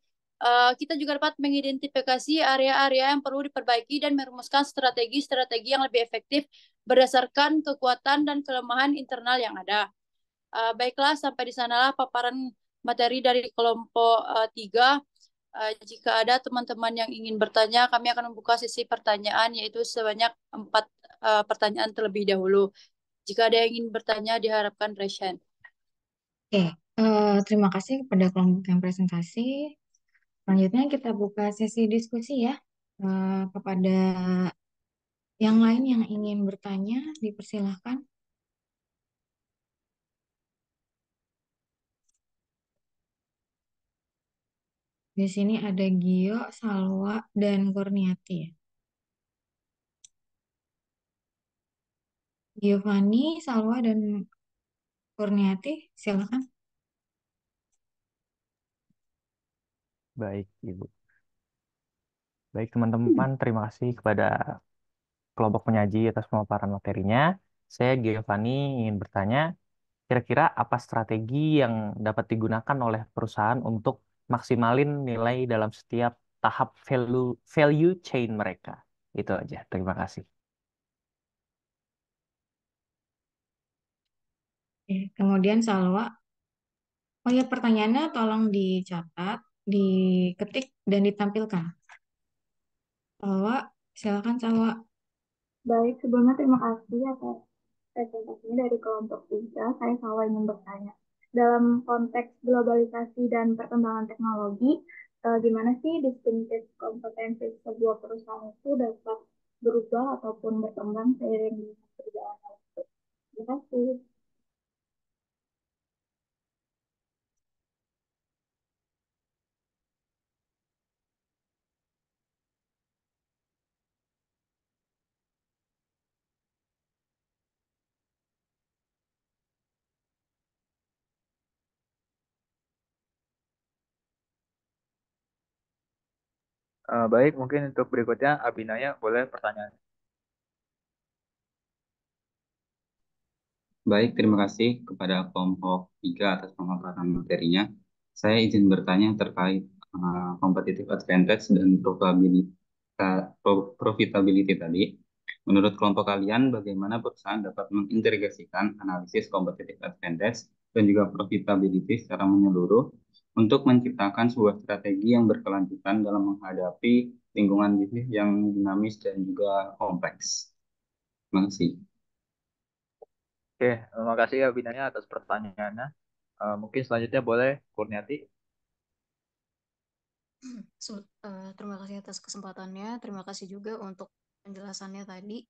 S4: kita juga dapat mengidentifikasi area-area yang perlu diperbaiki dan merumuskan strategi-strategi yang lebih efektif berdasarkan kekuatan dan kelemahan internal yang ada. Baiklah, sampai di sanalah paparan materi dari kelompok 3. Jika ada teman-teman yang ingin bertanya, kami akan membuka sesi pertanyaan, yaitu sebanyak 4 pertanyaan terlebih dahulu. Jika ada yang ingin bertanya, diharapkan raise hand.
S5: Oke, terima kasih kepada kelompok yang presentasi. Selanjutnya kita buka sesi diskusi ya. Kepada Yang lain yang ingin bertanya, dipersilahkan. Di sini ada Gio, Salwa, dan Kurniati ya. Giovanni, Salwa, dan Kurniati, silakan.
S6: Baik, Ibu. Baik, teman-teman, terima kasih kepada kelompok penyaji atas pemaparan materinya. Saya Giovanni ingin bertanya, kira-kira apa strategi yang dapat digunakan oleh perusahaan untuk maksimalin nilai dalam setiap tahap value chain mereka? Itu aja. Terima kasih.
S5: Oke, kemudian Salwa. Oh ya, pertanyaannya tolong dicatat, diketik, dan ditampilkan. Salwa, silakan Salwa.
S7: Baik, sebelumnya terima kasih atas presentasinya dari kelompok 3. Saya selalu ingin bertanya. Dalam konteks globalisasi dan perkembangan teknologi, gimana sih distinctive kompetensi sebuah perusahaan itu dapat berubah ataupun berkembang seiring dengan perjalanan waktu? Terima kasih.
S1: Baik, mungkin untuk berikutnya Abinaya boleh pertanyaan.
S8: Baik, terima kasih kepada kelompok 3 atas pemaparan materinya. Saya izin bertanya terkait competitive advantage dan profitability tadi. Menurut kelompok kalian, bagaimana perusahaan dapat mengintegrasikan analisis competitive advantage dan juga profitability secara menyeluruh untuk menciptakan sebuah strategi yang berkelanjutan dalam menghadapi lingkungan bisnis yang dinamis dan juga kompleks? Terima kasih.
S1: Oke, terima kasih Abinaya atas pertanyaannya. Mungkin selanjutnya boleh Kurniati.
S9: Terima kasih atas kesempatannya. Terima kasih juga untuk penjelasannya tadi.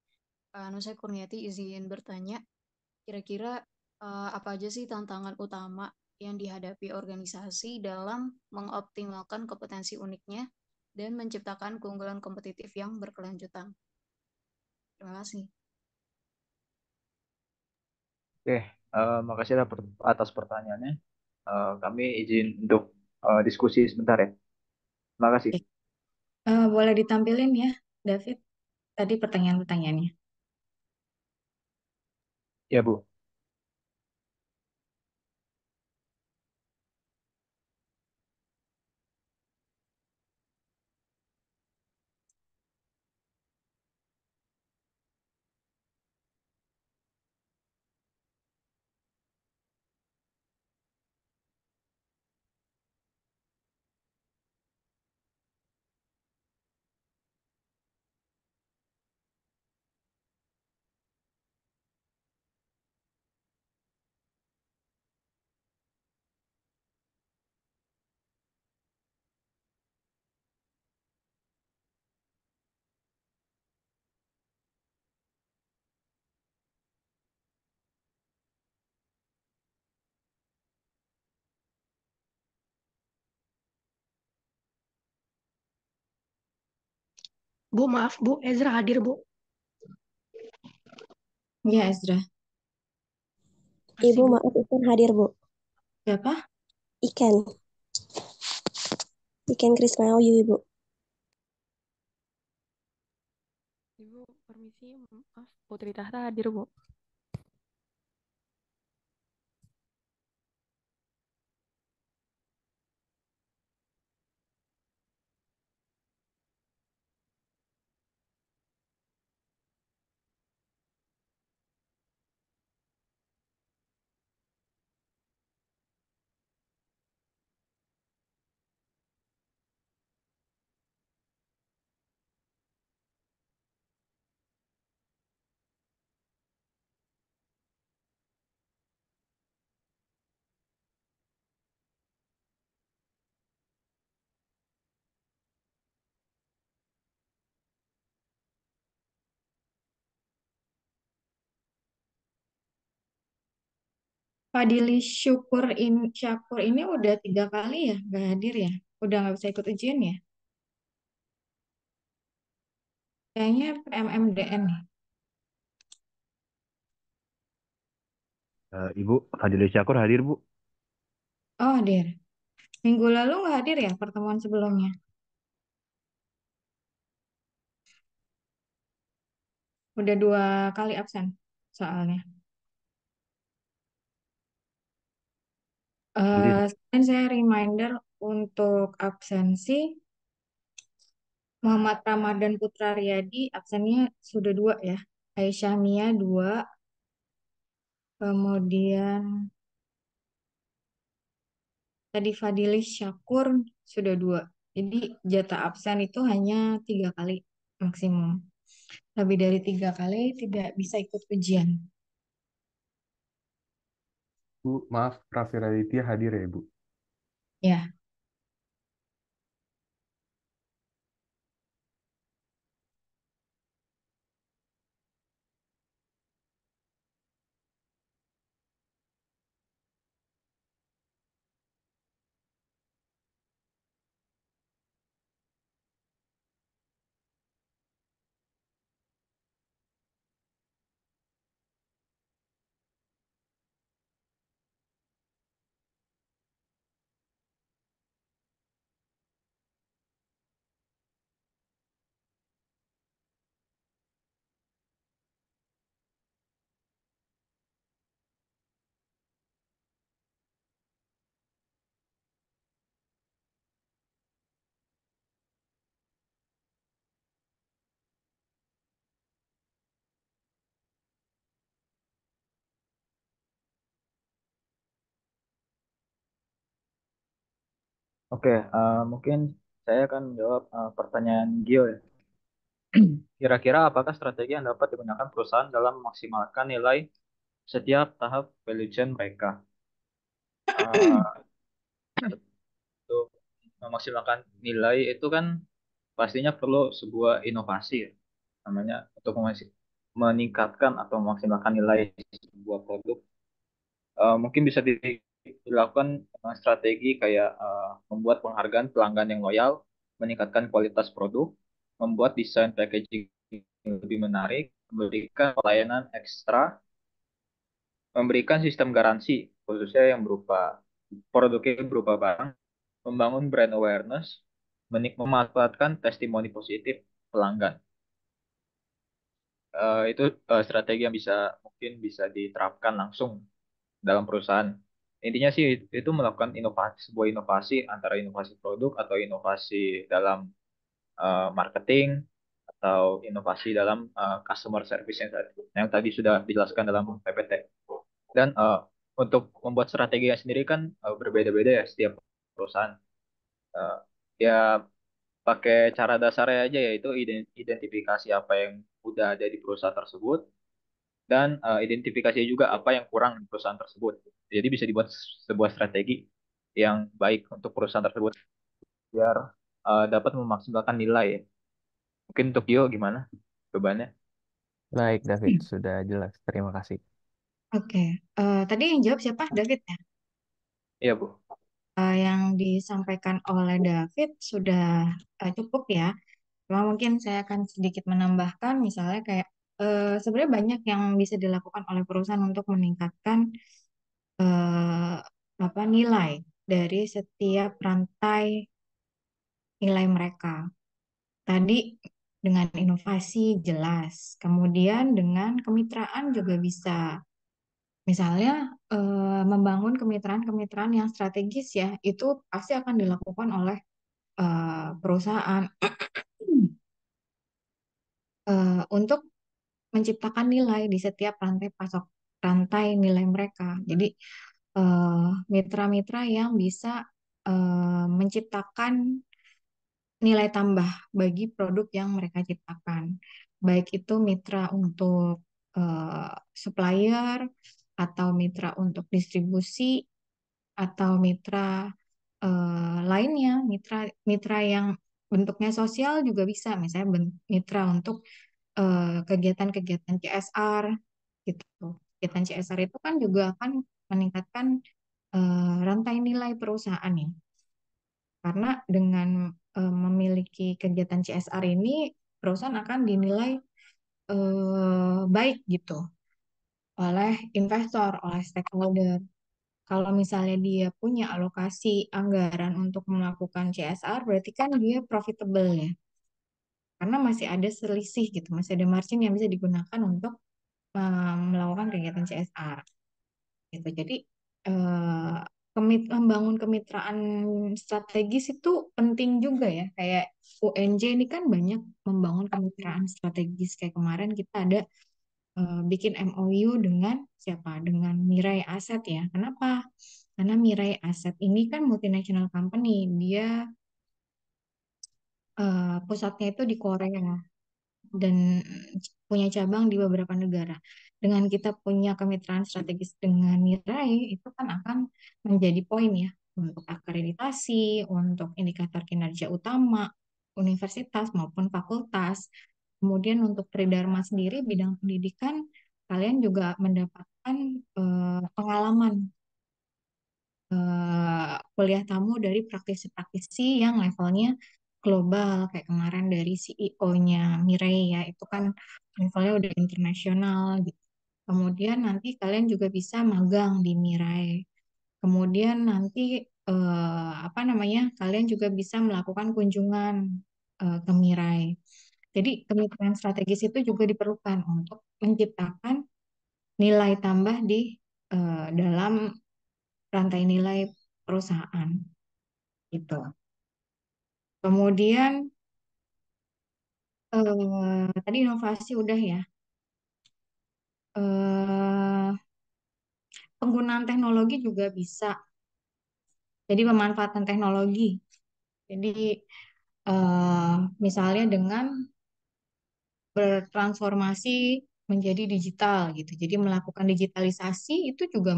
S9: Saya Kurniati izin bertanya, kira-kira apa aja sih tantangan utama yang dihadapi organisasi dalam mengoptimalkan kompetensi uniknya dan menciptakan keunggulan kompetitif yang berkelanjutan? Terima kasih.
S1: Oke, makasih atas pertanyaannya. Kami izin untuk diskusi sebentar ya. Terima kasih.
S5: Boleh ditampilin ya, David, tadi pertanyaan-pertanyaannya.
S1: Ya, Bu.
S10: Bu, maaf Bu, Ezra hadir Bu.
S5: Ya, Ezra.
S10: Kasih,
S11: Ibu,
S10: Bu.
S11: maaf, Ikan hadir, Bu.
S5: Siapa?
S11: Ikan. Ikan Krisnayu, Ibu.
S10: Ibu, permisi, maaf, Putri Tahta hadir Bu.
S5: Fadili Syakur ini udah 3 kali ya nggak hadir ya? Udah nggak bisa ikut ujian ya? Kayaknya PMMDN nih.
S12: Ibu Fadil Syakur hadir, Bu.
S5: Oh hadir. Minggu lalu nggak hadir ya pertemuan sebelumnya? Udah 2 kali absen soalnya.
S12: Hadir.
S5: Sekarang saya reminder untuk absensi Muhammad Ramadan Putra Riyadi absennya sudah 2 ya. Aisyah Mia 2, kemudian tadi Fadilis Syakur sudah 2. Jadi jatah absen itu hanya 3 kali maksimum. Lebih dari 3 kali tidak bisa ikut ujian.
S12: Bu, maaf, Raffi Raditya hadir ya, Bu?
S5: Ya,
S1: Oke, mungkin saya akan jawab pertanyaan Gio ya. Kira-kira apakah strategi yang dapat digunakan perusahaan dalam memaksimalkan nilai setiap tahap value chain mereka? Eh, untuk memaksimalkan nilai itu kan pastinya perlu sebuah inovasi ya. Namanya untuk meningkatkan atau memaksimalkan nilai sebuah produk. Mungkin bisa dilakukan dengan strategi kayak membuat penghargaan pelanggan yang loyal, meningkatkan kualitas produk, membuat desain packaging yang lebih menarik, memberikan pelayanan ekstra, memberikan sistem garansi, khususnya yang berupa produknya berupa barang, membangun brand awareness, memanfaatkan testimoni positif pelanggan. Itu strategi yang mungkin bisa diterapkan langsung dalam perusahaan. Intinya sih itu melakukan sebuah inovasi antara inovasi produk atau inovasi dalam marketing atau inovasi dalam customer service yang tadi sudah dijelaskan dalam PPT. Dan untuk membuat strateginya sendiri kan berbeda-beda ya setiap perusahaan. Eh, Ya pakai cara dasarnya aja yaitu identifikasi apa yang udah ada di perusahaan tersebut dan identifikasi juga apa yang kurang di perusahaan tersebut. Jadi bisa dibuat sebuah strategi yang baik untuk perusahaan tersebut biar dapat memaksimalkan nilai. Mungkin untuk Gio gimana jawabannya?
S6: Baik, David, sudah jelas. Terima kasih.
S5: oke. Tadi yang jawab siapa? David ya?
S1: Iya, Bu.
S5: Yang disampaikan oleh David sudah cukup ya. Cuma mungkin saya akan sedikit menambahkan, misalnya kayak sebenarnya banyak yang bisa dilakukan oleh perusahaan untuk meningkatkan eh, apa nilai dari setiap rantai nilai mereka. Tadi dengan inovasi jelas, kemudian dengan kemitraan juga bisa. Misalnya membangun kemitraan-kemitraan yang strategis ya, itu pasti akan dilakukan oleh perusahaan untuk menciptakan nilai di setiap rantai nilai mereka. Jadi mitra-mitra yang bisa menciptakan nilai tambah bagi produk yang mereka ciptakan. Baik itu mitra untuk supplier atau mitra untuk distribusi atau mitra lainnya, mitra mitra yang bentuknya sosial juga bisa, misalnya mitra untuk kegiatan-kegiatan CSR gitu. Kegiatan CSR itu kan juga kan meningkatkan rantai nilai perusahaan ya. Karena dengan memiliki kegiatan CSR ini, perusahaan akan dinilai baik gitu oleh investor, oleh stakeholder. Kalau misalnya dia punya alokasi anggaran untuk melakukan CSR, berarti kan dia profitable ya. Karena masih ada selisih gitu, masih ada margin yang bisa digunakan untuk melakukan kegiatan CSR gitu. Jadi eh, membangun kemitraan strategis itu penting juga ya. Kayak UNJ ini kan banyak membangun kemitraan strategis. Kayak kemarin kita ada bikin MOU dengan siapa? Dengan Mirai Asset ya. Kenapa? Karena Mirai Asset ini kan multinational company. Dia pusatnya itu di Korea dan punya cabang di beberapa negara. Dengan kita punya kemitraan strategis dengan Mirai, itu kan akan menjadi poin ya untuk akreditasi, untuk indikator kinerja utama universitas maupun fakultas. Kemudian untuk Tridharma sendiri bidang pendidikan, kalian juga mendapatkan pengalaman kuliah tamu dari praktisi-praktisi yang levelnya global kayak kemarin dari CEO-nya Mirai ya itu kan levelnya udah internasional gitu. Kemudian nanti kalian juga bisa magang di Mirai. Kemudian nanti apa namanya? Kalian juga bisa melakukan kunjungan ke Mirai. Jadi kemitraan strategis itu juga diperlukan untuk menciptakan nilai tambah di dalam rantai nilai perusahaan gitu. Kemudian tadi inovasi udah ya. Eh, penggunaan teknologi juga bisa. Jadi pemanfaatan teknologi. Jadi misalnya dengan bertransformasi menjadi digital gitu. Jadi melakukan digitalisasi itu juga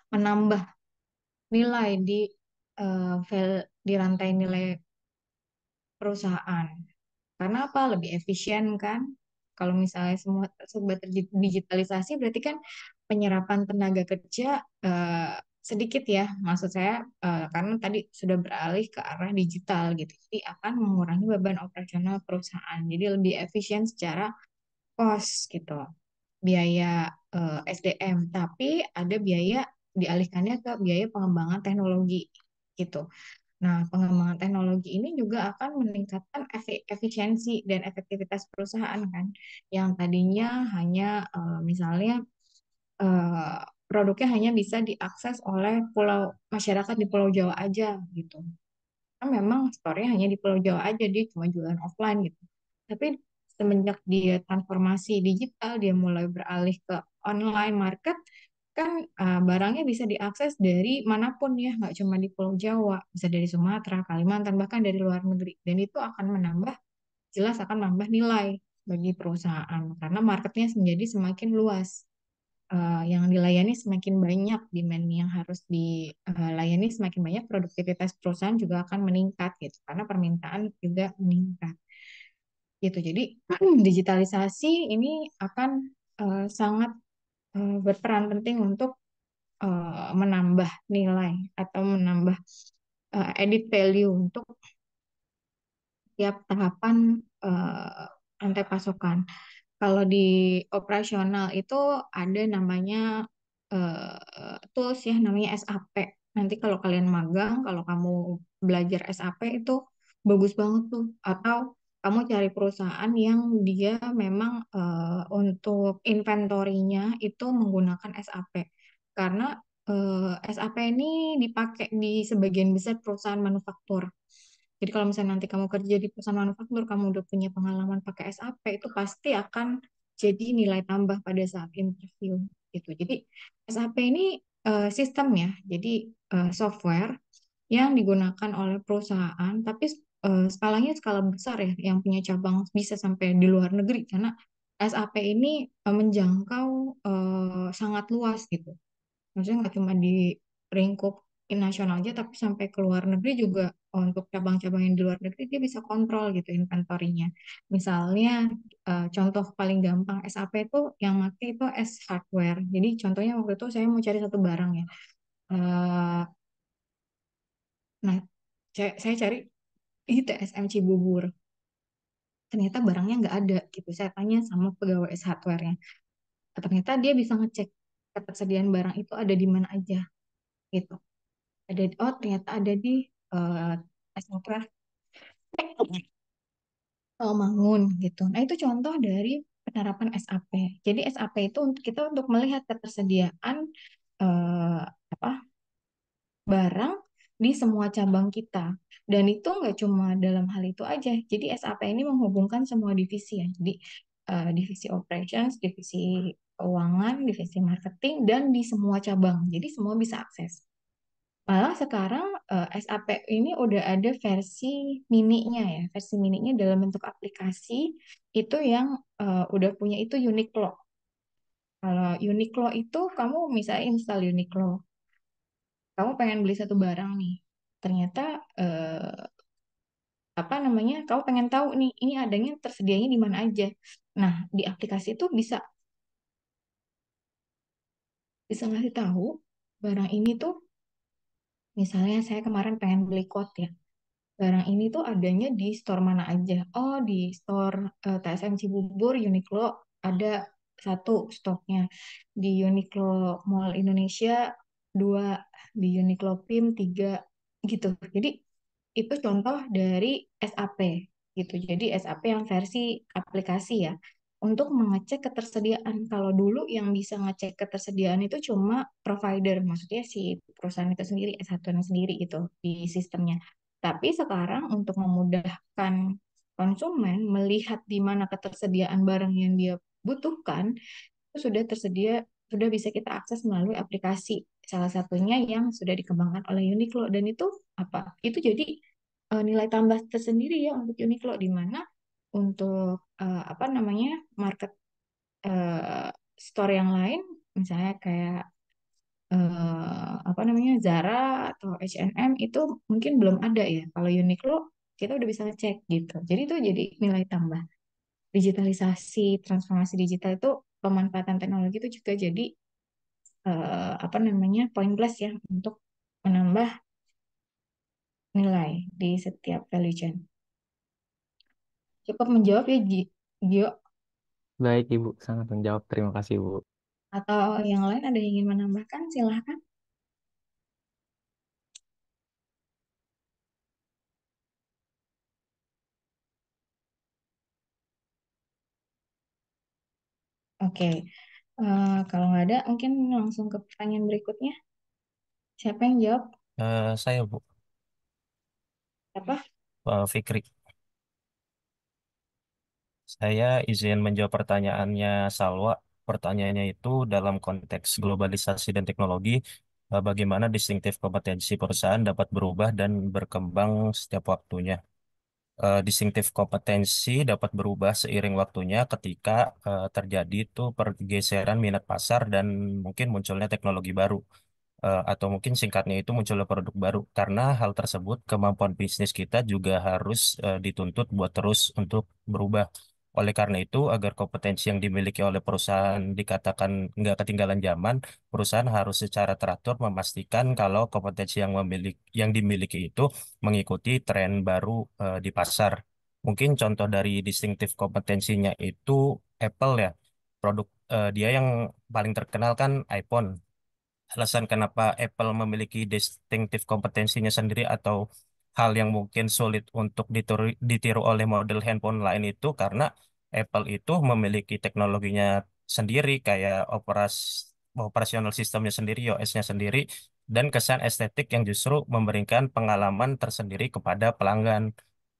S5: menambah nilai di rantai nilai perusahaan. Karena apa? Lebih efisien kan? Kalau misalnya semua serba digitalisasi, berarti kan penyerapan tenaga kerja sedikit ya. Maksud saya, karena tadi sudah beralih ke arah digital gitu. Jadi akan mengurangi beban operasional perusahaan. Jadi lebih efisien secara cost gitu. Biaya SDM. Tapi ada biaya dialihkannya ke biaya pengembangan teknologi gitu. Nah, pengembangan teknologi ini juga akan meningkatkan efisiensi dan efektivitas perusahaan kan, yang tadinya hanya misalnya eh, produknya hanya bisa diakses oleh masyarakat di Pulau Jawa aja gitu. Kan memang store-nya hanya di Pulau Jawa aja, dia cuma jualan offline gitu. Tapi semenjak dia transformasi digital, dia mulai beralih ke online market, kan barangnya bisa diakses dari manapun ya, nggak cuma di Pulau Jawa, bisa dari Sumatera, Kalimantan, bahkan dari luar negeri. Dan itu akan jelas akan menambah nilai bagi perusahaan, karena marketnya menjadi semakin luas. Yang dilayani semakin banyak, demand yang harus dilayani semakin banyak, produktivitas perusahaan juga akan meningkat gitu, karena permintaan juga meningkat gitu. Jadi digitalisasi ini akan sangat berperan penting untuk menambah nilai atau menambah added value untuk tiap tahapan rantai pasokan. Kalau di operasional itu ada namanya tools ya, namanya SAP. Nanti kalau kalian magang, kalau kamu belajar SAP itu bagus banget tuh. Atau kamu cari perusahaan yang dia memang untuk inventorinya itu menggunakan SAP. Karena SAP ini dipakai di sebagian besar perusahaan manufaktur. Jadi kalau misalnya nanti kamu kerja di perusahaan manufaktur, kamu udah punya pengalaman pakai SAP, itu pasti akan jadi nilai tambah pada saat interview gitu. Jadi SAP ini sistem ya, jadi software yang digunakan oleh perusahaan, tapi skalanya skala besar ya, yang punya cabang bisa sampai di luar negeri karena SAP ini menjangkau sangat luas gitu. Maksudnya nggak cuma di lingkup nasional aja, tapi sampai ke luar negeri juga untuk cabang-cabang yang di luar negeri dia bisa kontrol gitu inventorinya. Misalnya contoh paling gampang SAP itu yang pakai itu S hardware. Jadi contohnya waktu itu saya mau cari satu barang ya. Eh, nah, saya cari itu TSM Cibubur. Ternyata barangnya nggak ada gitu. Saya tanya sama pegawai S hardware-nya. Ternyata dia bisa ngecek ketersediaan barang itu ada di mana aja gitu. Oh ternyata ada di eh S hardware Mangun gitu. Nah, itu contoh dari penerapan SAP. Jadi SAP itu untuk kita untuk melihat ketersediaan eh, apa barang di semua cabang kita. Dan itu nggak cuma dalam hal itu aja. Jadi SAP ini menghubungkan semua divisi ya. Jadi divisi operations, divisi keuangan, divisi marketing, dan di semua cabang. Jadi semua bisa akses. Malah sekarang SAP ini udah ada versi mininya ya. Versi mininya dalam bentuk aplikasi itu yang udah punya itu Uniqlo. Kalau Uniqlo itu kamu misalnya install Uniqlo, kamu pengen beli satu barang nih. Ternyata apa namanya? Kamu pengen tahu nih, ini adanya tersedianya di mana aja. Nah, di aplikasi itu bisa bisa ngasih tahu barang ini tuh misalnya saya kemarin pengen beli coat ya. Barang ini tuh adanya di store mana aja? Oh, di store TSM Cibubur, Uniqlo ada satu stoknya. Di Uniqlo Mall Indonesia dua, di Uniqlo PIM tiga gitu. Jadi itu contoh dari SAP gitu. Jadi SAP yang versi aplikasi ya. Untuk mengecek ketersediaan. Kalau dulu yang bisa ngecek ketersediaan itu cuma provider, maksudnya si perusahaan itu sendiri, S1 sendiri itu di sistemnya. Tapi sekarang untuk memudahkan konsumen melihat di mana ketersediaan barang yang dia butuhkan, itu sudah tersedia, sudah bisa kita akses melalui aplikasi. Salah satunya yang sudah dikembangkan oleh Uniqlo dan itu apa? Itu jadi nilai tambah tersendiri ya untuk Uniqlo di mana untuk apa namanya market eh, store yang lain, misalnya kayak apa namanya Zara atau H&M itu mungkin belum ada ya. Kalau Uniqlo kita udah bisa ngecek gitu. Jadi itu jadi nilai tambah. Digitalisasi, transformasi digital itu pemanfaatan teknologi itu juga jadi apa namanya poin plus ya untuk menambah nilai di setiap value chain. Cukup menjawab ya Gio,
S6: Baik, Ibu. Sangat menjawab. Terima kasih, Ibu.
S5: atau yang lain ada yang ingin menambahkan silahkan. Oke. Kalau nggak ada, mungkin langsung ke pertanyaan berikutnya. Siapa yang jawab?
S3: Saya, Bu.
S5: Apa?
S3: Fikri. Saya izin menjawab pertanyaannya Salwa. Pertanyaannya itu dalam konteks globalisasi dan teknologi, bagaimana distintif kompetensi perusahaan dapat berubah dan berkembang setiap waktunya. Distintif kompetensi dapat berubah seiring waktunya ketika terjadi itu pergeseran minat pasar dan mungkin munculnya teknologi baru. Atau mungkin singkatnya itu munculnya produk baru. Karena hal tersebut, kemampuan bisnis kita juga harus dituntut buat terus untuk berubah. Oleh karena itu, agar kompetensi yang dimiliki oleh perusahaan dikatakan nggak ketinggalan zaman, perusahaan harus secara teratur memastikan kalau kompetensi yang dimiliki itu mengikuti tren baru di pasar. Mungkin contoh dari distintif kompetensinya itu Apple ya. Produk dia yang paling terkenal kan iPhone. Alasan kenapa Apple memiliki distinctive kompetensinya sendiri atau hal yang mungkin sulit untuk ditiru oleh model handphone lain itu karena Apple itu memiliki teknologinya sendiri kayak operasional sistemnya sendiri, OS-nya sendiri, dan kesan estetik yang justru memberikan pengalaman tersendiri kepada pelanggan.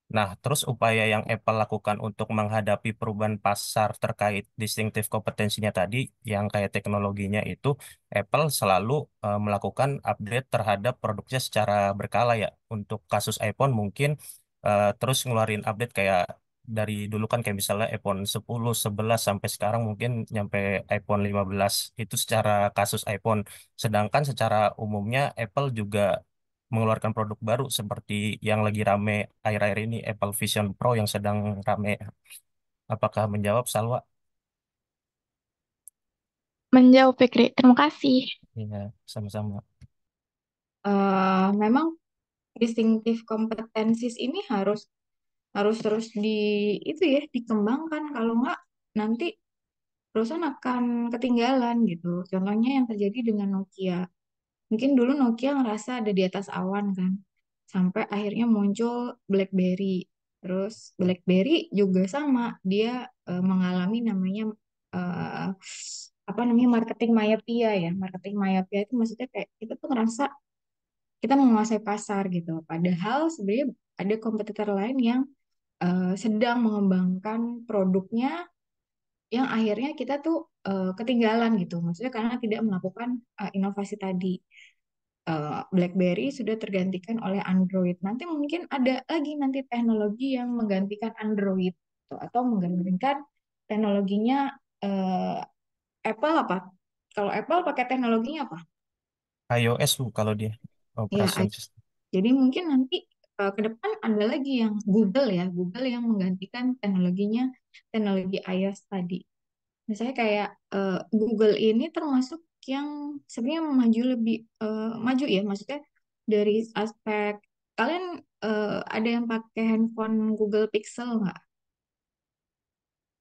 S3: Nah, terus upaya yang Apple lakukan untuk menghadapi perubahan pasar terkait distinctive kompetensinya tadi, yang kayak teknologinya itu, Apple selalu melakukan update terhadap produknya secara berkala ya. Untuk kasus iPhone mungkin terus ngeluarin update kayak dari dulu kan kayak misalnya iPhone 10, 11 sampai sekarang mungkin nyampe iPhone 15 itu secara kasus iPhone. Sedangkan secara umumnya Apple juga mengeluarkan produk baru seperti yang lagi rame akhir-akhir ini Apple Vision Pro yang sedang rame. Apakah menjawab Salwa?
S7: Menjawab, Fikri. Terima kasih.
S3: Iya, sama-sama.
S5: Memang distinctive competencies ini harus harus terus itu ya dikembangkan. Kalau nggak nanti perusahaan akan ketinggalan gitu. Contohnya yang terjadi dengan Nokia. Mungkin dulu Nokia ngerasa ada di atas awan kan, sampai akhirnya muncul BlackBerry. Terus BlackBerry juga sama, dia mengalami namanya eh, apa namanya marketing myopia ya. Marketing myopia itu maksudnya kayak kita tuh ngerasa kita menguasai pasar gitu. Padahal sebenarnya ada kompetitor lain yang sedang mengembangkan produknya yang akhirnya kita tuh ketinggalan gitu. Maksudnya karena tidak melakukan inovasi tadi. BlackBerry sudah tergantikan oleh Android. Nanti mungkin ada lagi nanti teknologi yang menggantikan Android gitu, atau menggantikan teknologinya eh, Apple apa? Kalau Apple pakai teknologinya apa?
S3: iOS Bu kalau dia
S5: Ya,
S3: operation system.
S5: jadi mungkin nanti ke depan ada lagi yang Google ya, Google yang menggantikan teknologinya teknologi iOS tadi. Misalnya kayak Google ini termasuk yang sebenarnya maju lebih maju ya, maksudnya dari aspek kalian ada yang pakai handphone Google Pixel nggak?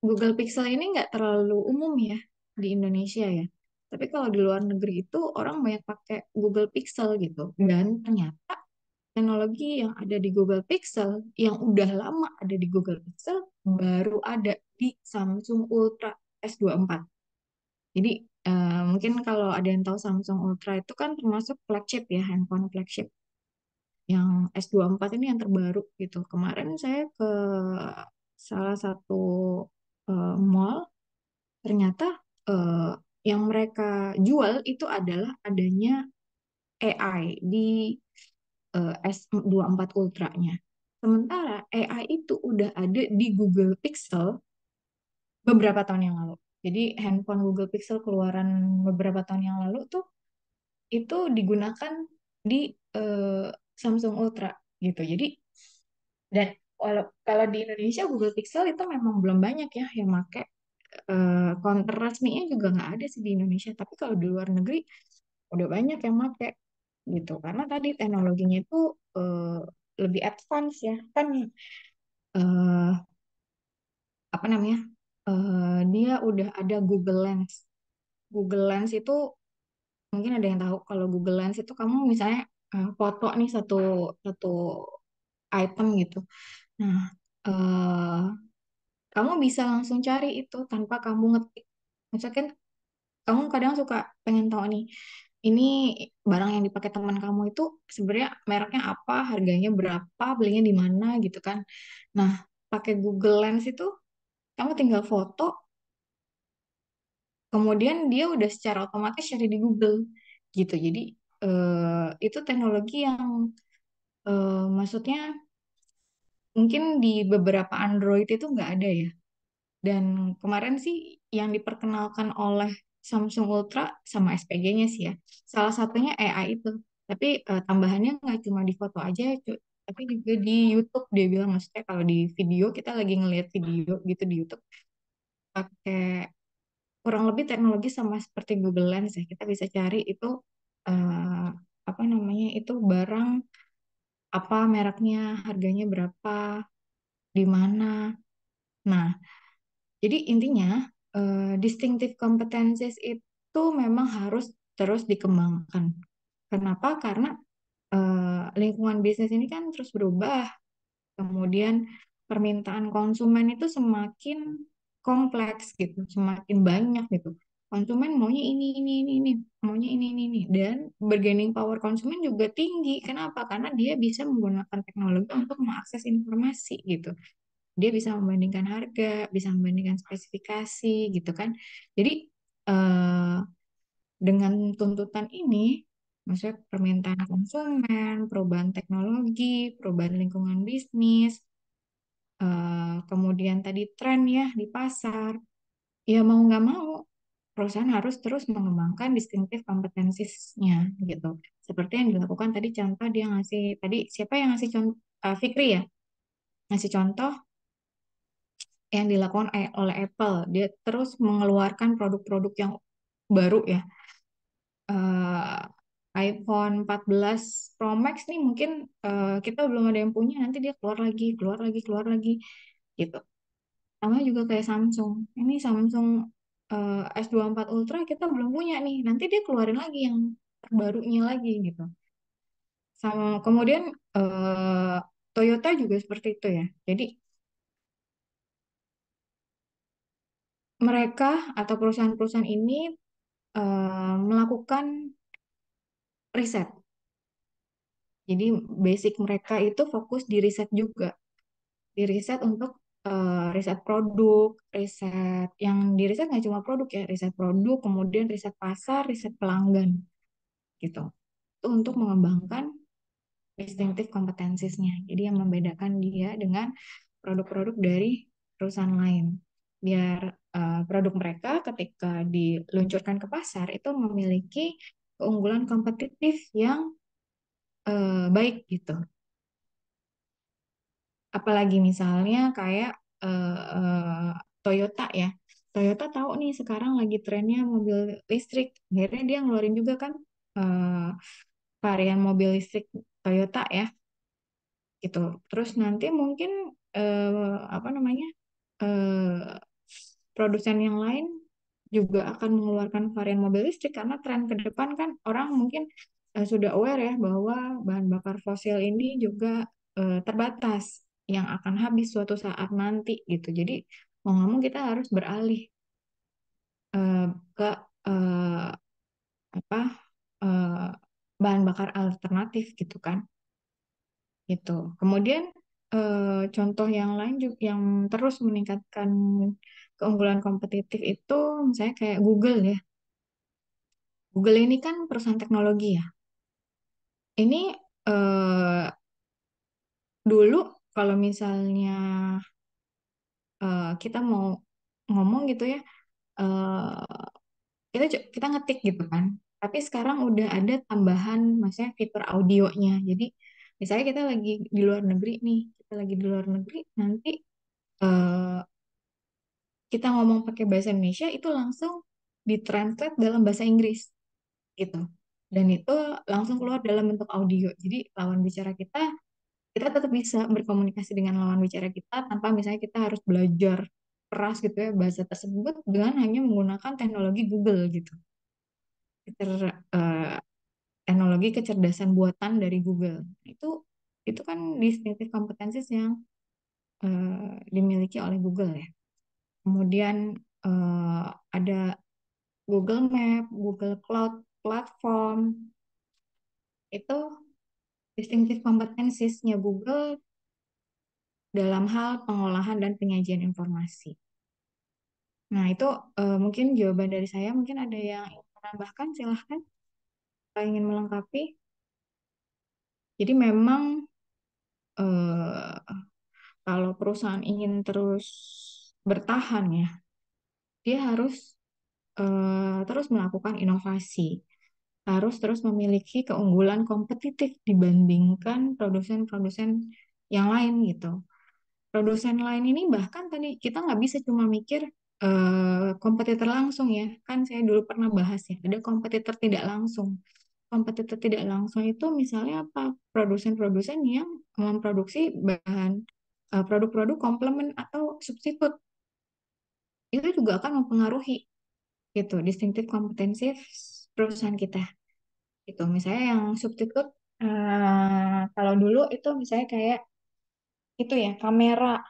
S5: Google Pixel ini nggak terlalu umum ya di Indonesia ya. Tapi kalau di luar negeri itu orang banyak pakai Google Pixel gitu. Dan ternyata teknologi yang ada di Google Pixel, yang udah lama ada di Google Pixel, baru ada di Samsung Ultra S24. Jadi mungkin kalau ada yang tahu Samsung Ultra itu kan termasuk flagship ya, handphone flagship. Yang S24 ini yang terbaru gitu. Kemarin saya ke salah satu mall, ternyata eh, yang mereka jual itu adalah adanya AI di S24 Ultra-nya. Sementara AI itu udah ada di Google Pixel beberapa tahun yang lalu. Jadi handphone Google Pixel keluaran beberapa tahun yang lalu tuh itu digunakan di eh, Samsung Ultra gitu. Jadi dan kalau di Indonesia Google Pixel itu memang belum banyak ya yang pakai counter resminya juga nggak ada sih di Indonesia. Tapi kalau di luar negeri udah banyak yang pakai gitu. Karena tadi teknologinya itu eh, lebih advance ya. Kan eh, apa namanya? Dia udah ada Google Lens. Google Lens itu mungkin ada yang tahu kalau Google Lens itu kamu misalnya foto nih satu satu item gitu. Nah, eh, kamu bisa langsung cari itu tanpa kamu ngetik. Misalkan kamu kadang suka pengen tahu nih, ini barang yang dipakai teman kamu itu sebenarnya mereknya apa, harganya berapa, belinya di mana gitu kan. Nah, pakai Google Lens itu kamu tinggal foto, kemudian dia udah secara otomatis cari di Google gitu. Jadi itu teknologi yang maksudnya mungkin di beberapa Android itu nggak ada ya. Dan kemarin sih yang diperkenalkan oleh Samsung Ultra sama SPG-nya sih ya. Salah satunya AI itu. Tapi tambahannya nggak cuma di foto aja, tapi juga di YouTube dia bilang maksudnya kalau di video kita lagi ngelihat video gitu di YouTube pakai kurang lebih teknologi sama seperti Google Lens ya. Kita bisa cari itu eh, apa namanya itu barang apa mereknya, harganya berapa, di mana. Nah, jadi intinya distinctive competencies itu memang harus terus dikembangkan. Kenapa? Karena lingkungan bisnis ini kan terus berubah. Kemudian permintaan konsumen itu semakin kompleks gitu, semakin banyak gitu. Konsumen maunya ini, maunya ini. Dan bargaining power konsumen juga tinggi. Kenapa? Karena dia bisa menggunakan teknologi untuk mengakses informasi gitu. Dia bisa membandingkan harga, bisa membandingkan spesifikasi gitu kan. Jadi eh, dengan tuntutan ini, maksudnya permintaan konsumen, perubahan teknologi, perubahan lingkungan bisnis, kemudian tadi tren ya di pasar, ya mau nggak mau perusahaan harus terus mengembangkan distinctive competencies-nya gitu. Seperti yang dilakukan tadi contoh dia ngasih tadi siapa yang ngasih contoh, Fikri ya ngasih contoh yang dilakukan oleh Apple. Dia terus mengeluarkan produk-produk yang baru ya. Eh, iPhone 14 Pro Max nih mungkin kita belum ada yang punya, nanti dia keluar lagi, keluar lagi, keluar lagi gitu. Sama juga kayak Samsung. Ini Samsung S24 Ultra kita belum punya nih, nanti dia keluarin lagi yang terbarunya lagi gitu. Sama kemudian Toyota juga seperti itu ya. Jadi mereka atau perusahaan-perusahaan ini melakukan riset. Jadi basic mereka itu fokus di riset juga, di riset untuk riset produk, riset yang di riset nggak cuma produk ya, riset produk, kemudian riset pasar, riset pelanggan gitu. Itu untuk mengembangkan distinctive competencies-nya. Jadi yang membedakan dia dengan produk-produk dari perusahaan lain. Biar produk mereka ketika diluncurkan ke pasar itu memiliki keunggulan kompetitif yang baik gitu. Apalagi misalnya kayak Toyota ya. Toyota tahu nih sekarang lagi trennya mobil listrik. Akhirnya dia ngeluarin juga kan eh, varian mobil listrik Toyota ya gitu. Terus nanti mungkin apa namanya eh, produsen yang lain juga akan mengeluarkan varian mobil listrik karena tren ke depan kan orang mungkin sudah aware ya bahwa bahan bakar fosil ini juga terbatas yang akan habis suatu saat nanti gitu. Jadi mau nggak mau kita harus beralih eh, ke eh, apa eh, bahan bakar alternatif gitu kan. Gitu. Kemudian contoh yang lain juga yang terus meningkatkan keunggulan kompetitif itu misalnya kayak Google ya. Google ini kan perusahaan teknologi ya. Ini eh, dulu kalau misalnya kita mau ngomong gitu ya, eh, kita ngetik gitu kan. Tapi sekarang udah ada tambahan, maksudnya fitur audionya. Jadi misalnya kita lagi di luar negeri nih, kita lagi di luar negeri, nanti eh, kita ngomong pakai bahasa Indonesia itu langsung ditranslate dalam bahasa Inggris gitu. Dan itu langsung keluar dalam bentuk audio. Jadi lawan bicara kita tetap bisa berkomunikasi dengan lawan bicara kita tanpa misalnya kita harus belajar keras gitu ya bahasa tersebut dengan hanya menggunakan teknologi Google gitu. Eh, teknologi kecerdasan buatan dari Google. Itu kan distinctive competencies yang dimiliki oleh Google ya. Kemudian eh, ada Google Map, Google Cloud Platform, itu distinctive competencies-nya Google dalam hal pengolahan dan penyajian informasi. Nah, itu mungkin jawaban dari saya. Mungkin ada yang ingin menambahkan, silahkan. Kalau ingin melengkapi. Jadi memang eh, kalau perusahaan ingin terus bertahan ya, dia harus terus melakukan inovasi, harus terus memiliki keunggulan kompetitif dibandingkan produsen-produsen yang lain gitu. Produsen lain ini bahkan tadi kita nggak bisa cuma mikir kompetitor langsung ya. Kan saya dulu pernah bahas ya, ada kompetitor tidak langsung. Kompetitor tidak langsung itu misalnya apa? Produsen-produsen yang memproduksi bahan produk-produk komplement atau substitut. Itu juga akan mempengaruhi gitu distinctive competencies perusahaan kita. Itu misalnya yang substitut kalau dulu itu misalnya kayak itu ya kamera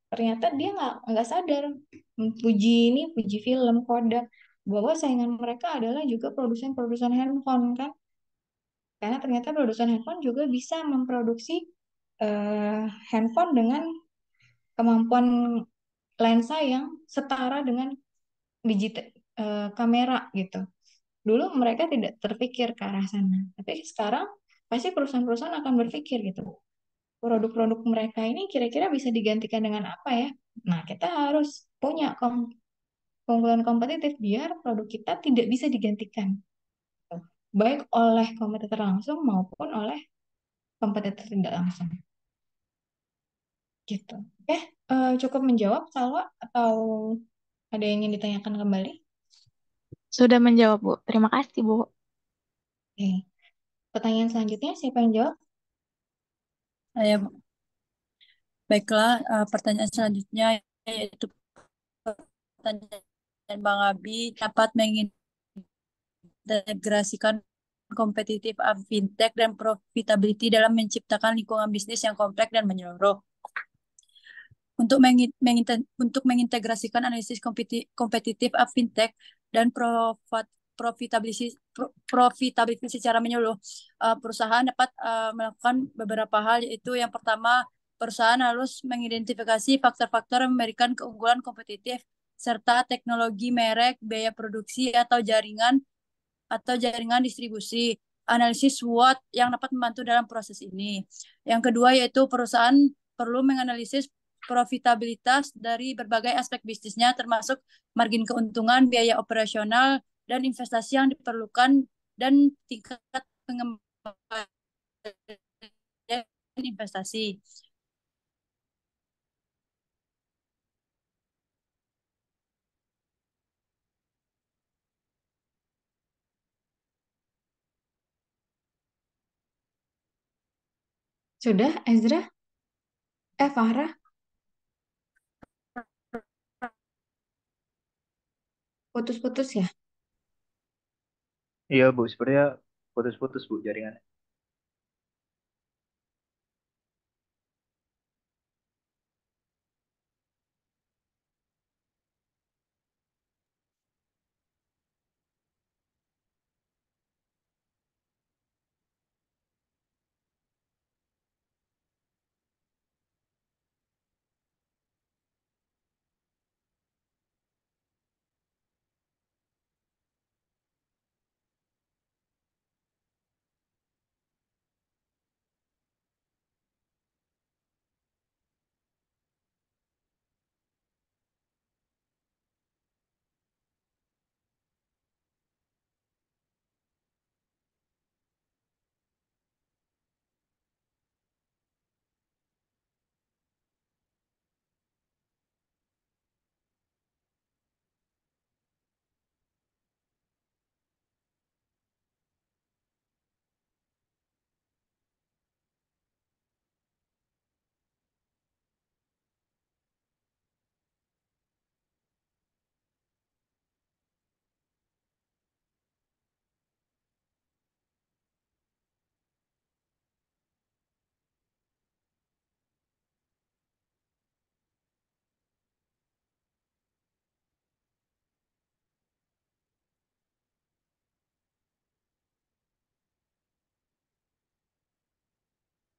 S5: ternyata dia nggak sadar Fuji ini Fuji Film Kodak bahwa saingan mereka adalah juga produsen-produsen handphone kan karena ternyata produsen handphone juga bisa memproduksi handphone dengan kemampuan lensa yang setara dengan digital kamera gitu dulu mereka tidak terpikir ke arah sana tapi sekarang pasti perusahaan-perusahaan akan berpikir gitu produk-produk mereka ini kira-kira bisa digantikan dengan apa ya? Nah, kita harus punya keunggulan kompetitif biar produk kita tidak bisa digantikan, baik oleh kompetitor langsung maupun oleh kompetitor tidak langsung. Gitu. Oke, cukup menjawab, Salwa, atau ada yang ingin ditanyakan kembali?
S7: Sudah menjawab, Bu. Terima kasih, Bu.
S5: Oke. Pertanyaan selanjutnya, siapa yang jawab?
S4: Saya, baiklah, pertanyaan selanjutnya yaitu pertanyaan Bang Abi, dapat mengintegrasikan kompetitif fintech dan profitability dalam menciptakan lingkungan bisnis yang kompleks dan menyeluruh. Untuk mengintegrasikan analisis kompetitif fintech dan profitability secara menyeluruh, perusahaan dapat melakukan beberapa hal, yaitu yang pertama, perusahaan harus mengidentifikasi faktor-faktor yang memberikan keunggulan kompetitif serta teknologi, merek, biaya produksi atau jaringan distribusi. Analisis SWOT yang dapat membantu dalam proses ini. Yang kedua yaitu perusahaan perlu menganalisis profitabilitas dari berbagai aspek bisnisnya, termasuk margin keuntungan, biaya operasional, dan investasi yang diperlukan, dan tingkat pengembangan investasi.
S5: Sudah, Ezra? Farah? Putus-putus ya?
S1: Iya Bu, sebenarnya putus-putus Bu jaringannya.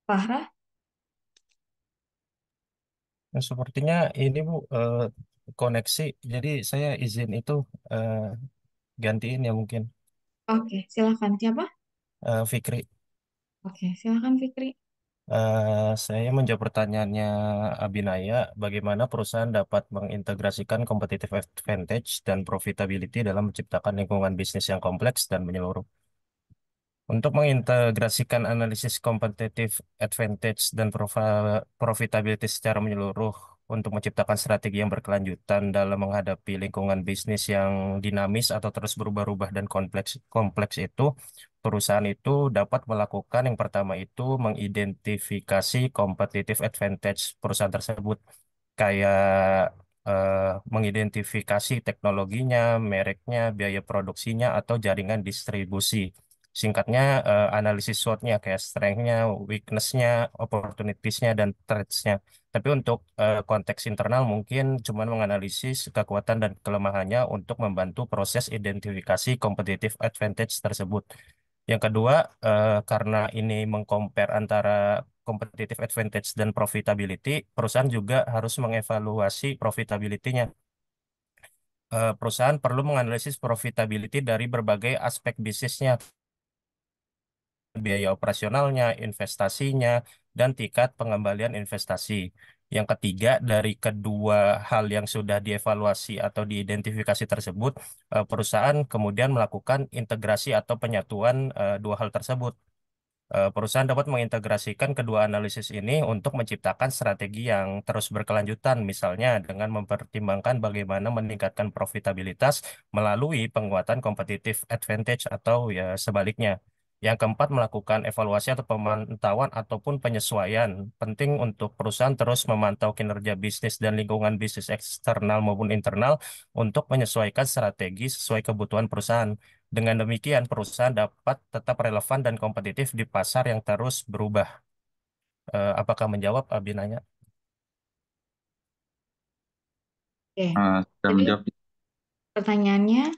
S5: Farah?
S3: Nah, sepertinya ini Bu, koneksi. Jadi saya izin itu eh, gantiin ya mungkin.
S5: Oke, silakan. Siapa?
S3: Fikri.
S5: Oke, silakan Fikri.
S3: Saya menjawab pertanyaannya Abinaya, bagaimana perusahaan dapat mengintegrasikan competitive advantage dan profitability dalam menciptakan lingkungan bisnis yang kompleks dan menyeluruh. Untuk mengintegrasikan analisis competitive advantage dan profitability secara menyeluruh untuk menciptakan strategi yang berkelanjutan dalam menghadapi lingkungan bisnis yang dinamis atau terus berubah-ubah dan kompleks kompleks itu, perusahaan itu dapat melakukan yang pertama itu mengidentifikasi competitive advantage perusahaan tersebut, kayak mengidentifikasi teknologinya, mereknya, biaya produksinya, atau jaringan distribusi. Singkatnya, analisis SWOT-nya kayak strength-nya, weakness-nya, opportunities-nya, dan threats-nya. Tapi untuk konteks internal mungkin cuma menganalisis kekuatan dan kelemahannya untuk membantu proses identifikasi competitive advantage tersebut. Yang kedua, karena ini mengcompare antara competitive advantage dan profitability, perusahaan juga harus mengevaluasi profitability-nya. Perusahaan perlu menganalisis profitability dari berbagai aspek bisnisnya, biaya operasionalnya, investasinya, dan tingkat pengembalian investasi. Yang ketiga, dari kedua hal yang sudah dievaluasi atau diidentifikasi tersebut, perusahaan kemudian melakukan integrasi atau penyatuan dua hal tersebut. Perusahaan dapat mengintegrasikan kedua analisis ini untuk menciptakan strategi yang terus berkelanjutan, misalnya dengan mempertimbangkan bagaimana meningkatkan profitabilitas melalui penguatan competitive advantage atau ya sebaliknya. Yang keempat, melakukan evaluasi atau pemantauan ataupun penyesuaian. Penting untuk perusahaan terus memantau kinerja bisnis dan lingkungan bisnis eksternal maupun internal untuk menyesuaikan strategi sesuai kebutuhan perusahaan. Dengan demikian, perusahaan dapat tetap relevan dan kompetitif di pasar yang terus berubah. Apakah menjawab, Abi nanya?
S5: Oke,
S8: Sudah
S5: jadi
S8: menjawab.
S5: pertanyaannya,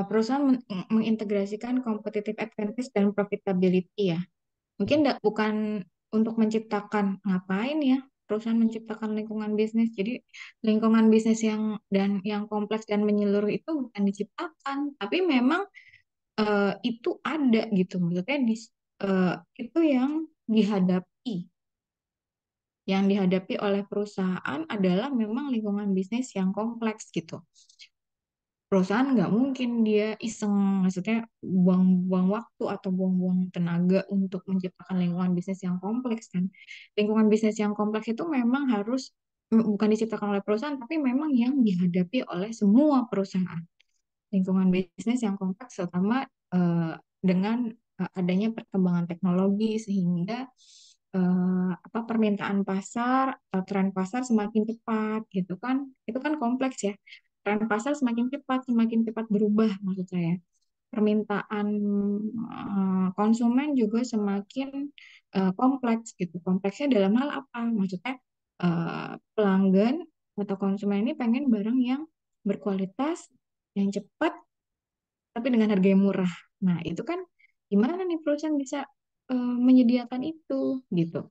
S5: perusahaan mengintegrasikan competitive advantage dan profitability ya. Mungkin bukan untuk menciptakan, ngapain ya perusahaan menciptakan lingkungan bisnis. Jadi lingkungan bisnis yang kompleks dan menyeluruh itu bukan diciptakan, tapi memang itu ada gitu. Maksudnya itu yang dihadapi oleh perusahaan adalah memang lingkungan bisnis yang kompleks gitu. Perusahaan nggak mungkin dia iseng, maksudnya buang-buang waktu atau buang-buang tenaga untuk menciptakan lingkungan bisnis yang kompleks kan. Lingkungan bisnis yang kompleks itu memang bukan diciptakan oleh perusahaan, tapi memang yang dihadapi oleh semua perusahaan. Lingkungan bisnis yang kompleks, terutama dengan adanya perkembangan teknologi sehingga permintaan pasar atau tren pasar semakin cepat gitu kan. Itu kan kompleks ya. Tren pasar semakin cepat berubah maksud saya. Permintaan konsumen juga semakin kompleks gitu. Kompleksnya dalam hal apa? Maksudnya pelanggan atau konsumen ini pengen barang yang berkualitas, yang cepat, tapi dengan harga yang murah. Nah, itu kan gimana nih perusahaan bisa menyediakan itu gitu.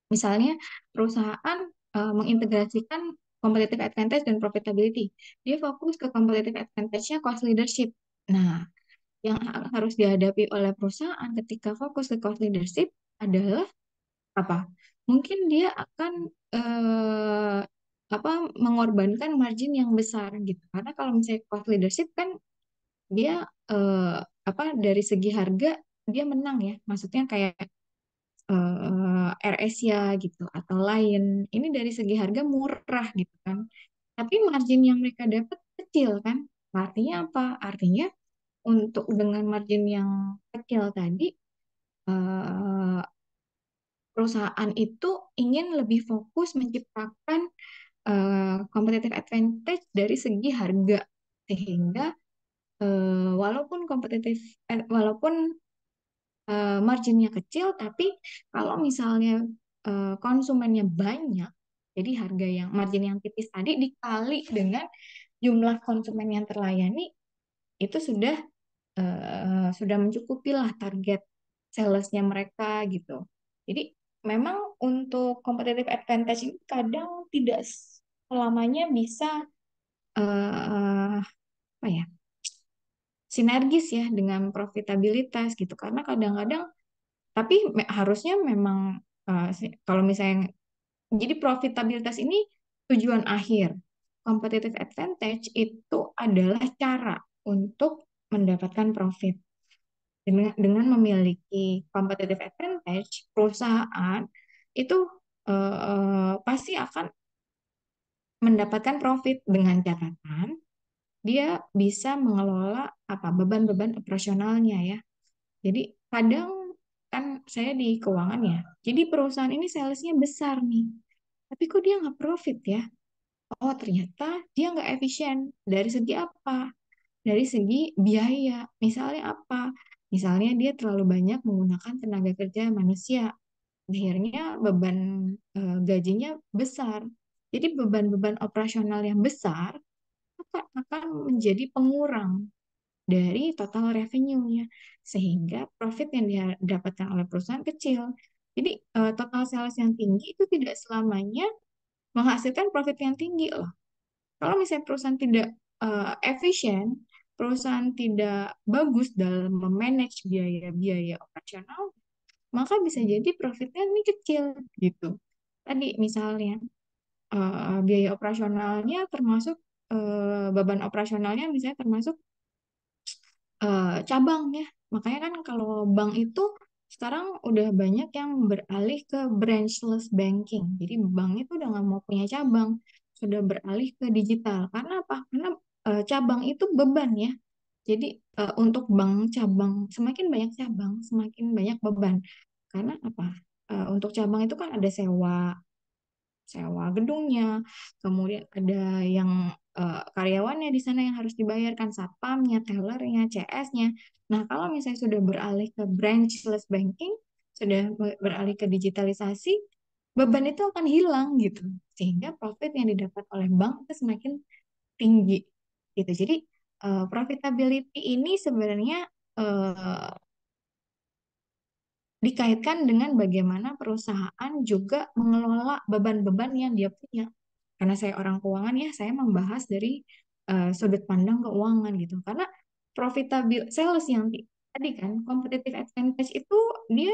S5: Misalnya perusahaan mengintegrasikan competitive advantage dan profitability. Dia fokus ke competitive advantage-nya cost leadership. Nah, yang harus dihadapi oleh perusahaan ketika fokus ke cost leadership adalah apa? Mungkin dia akan mengorbankan margin yang besar gitu. Karena kalau misalnya cost leadership kan dia dari segi harga dia menang ya. Maksudnya kayak AirAsia gitu atau lain. Ini dari segi harga murah gitu kan. Tapi margin yang mereka dapat kecil kan. Artinya apa? Artinya untuk dengan margin yang kecil tadi eh, perusahaan itu ingin lebih fokus menciptakan competitive advantage dari segi harga sehingga walaupun marginnya kecil, tapi kalau misalnya konsumennya banyak, jadi harga yang margin yang tipis tadi dikali dengan jumlah konsumen yang terlayani, itu sudah mencukupi lah target salesnya mereka gitu. Jadi memang untuk competitive advantage ini kadang tidak selamanya bisa apa ya sinergis ya dengan profitabilitas gitu karena kadang-kadang tapi harusnya memang kalau misalnya jadi profitabilitas ini tujuan akhir. Competitive advantage itu adalah cara untuk mendapatkan profit. Dengan memiliki competitive advantage, perusahaan itu pasti akan mendapatkan profit dengan catatan dia bisa mengelola beban-beban operasionalnya ya. Jadi kadang kan saya di keuangan ya. Jadi perusahaan ini salesnya besar nih. Tapi kok dia nggak profit ya? Oh ternyata dia nggak efisien. Dari segi apa? Dari segi biaya. Misalnya apa? Misalnya dia terlalu banyak menggunakan tenaga kerja manusia. Akhirnya beban gajinya besar. Jadi beban-beban operasional yang besar akan menjadi pengurang dari total revenue-nya sehingga profit yang didapatkan oleh perusahaan kecil. Jadi total sales yang tinggi itu tidak selamanya menghasilkan profit yang tinggi loh. Kalau misalnya perusahaan tidak efisien, perusahaan tidak bagus dalam memanage biaya-biaya operasional, maka bisa jadi profitnya ini kecil gitu. Tadi misalnya biaya operasionalnya termasuk beban operasionalnya misalnya termasuk cabang ya. Makanya kan kalau bank itu sekarang udah banyak yang beralih ke branchless banking. Jadi bank itu udah nggak mau punya cabang, sudah beralih ke digital. Karena apa? Karena cabang itu beban ya. Jadi untuk bank cabang semakin banyak cabang, semakin banyak beban. Karena apa? Untuk cabang itu kan ada sewa gedungnya, kemudian ada yang karyawannya di sana yang harus dibayarkan, satpamnya, tellernya, CS-nya. Nah, kalau misalnya sudah beralih ke branchless banking, sudah beralih ke digitalisasi, beban itu akan hilang gitu. Sehingga profit yang didapat oleh bank itu semakin tinggi gitu. Jadi profitability ini sebenarnya eh, dikaitkan dengan bagaimana perusahaan juga mengelola beban-beban yang dia punya. Karena saya orang keuangan ya, saya membahas dari sudut pandang keuangan gitu. Karena profitabil sales yang tadi kan competitive advantage itu dia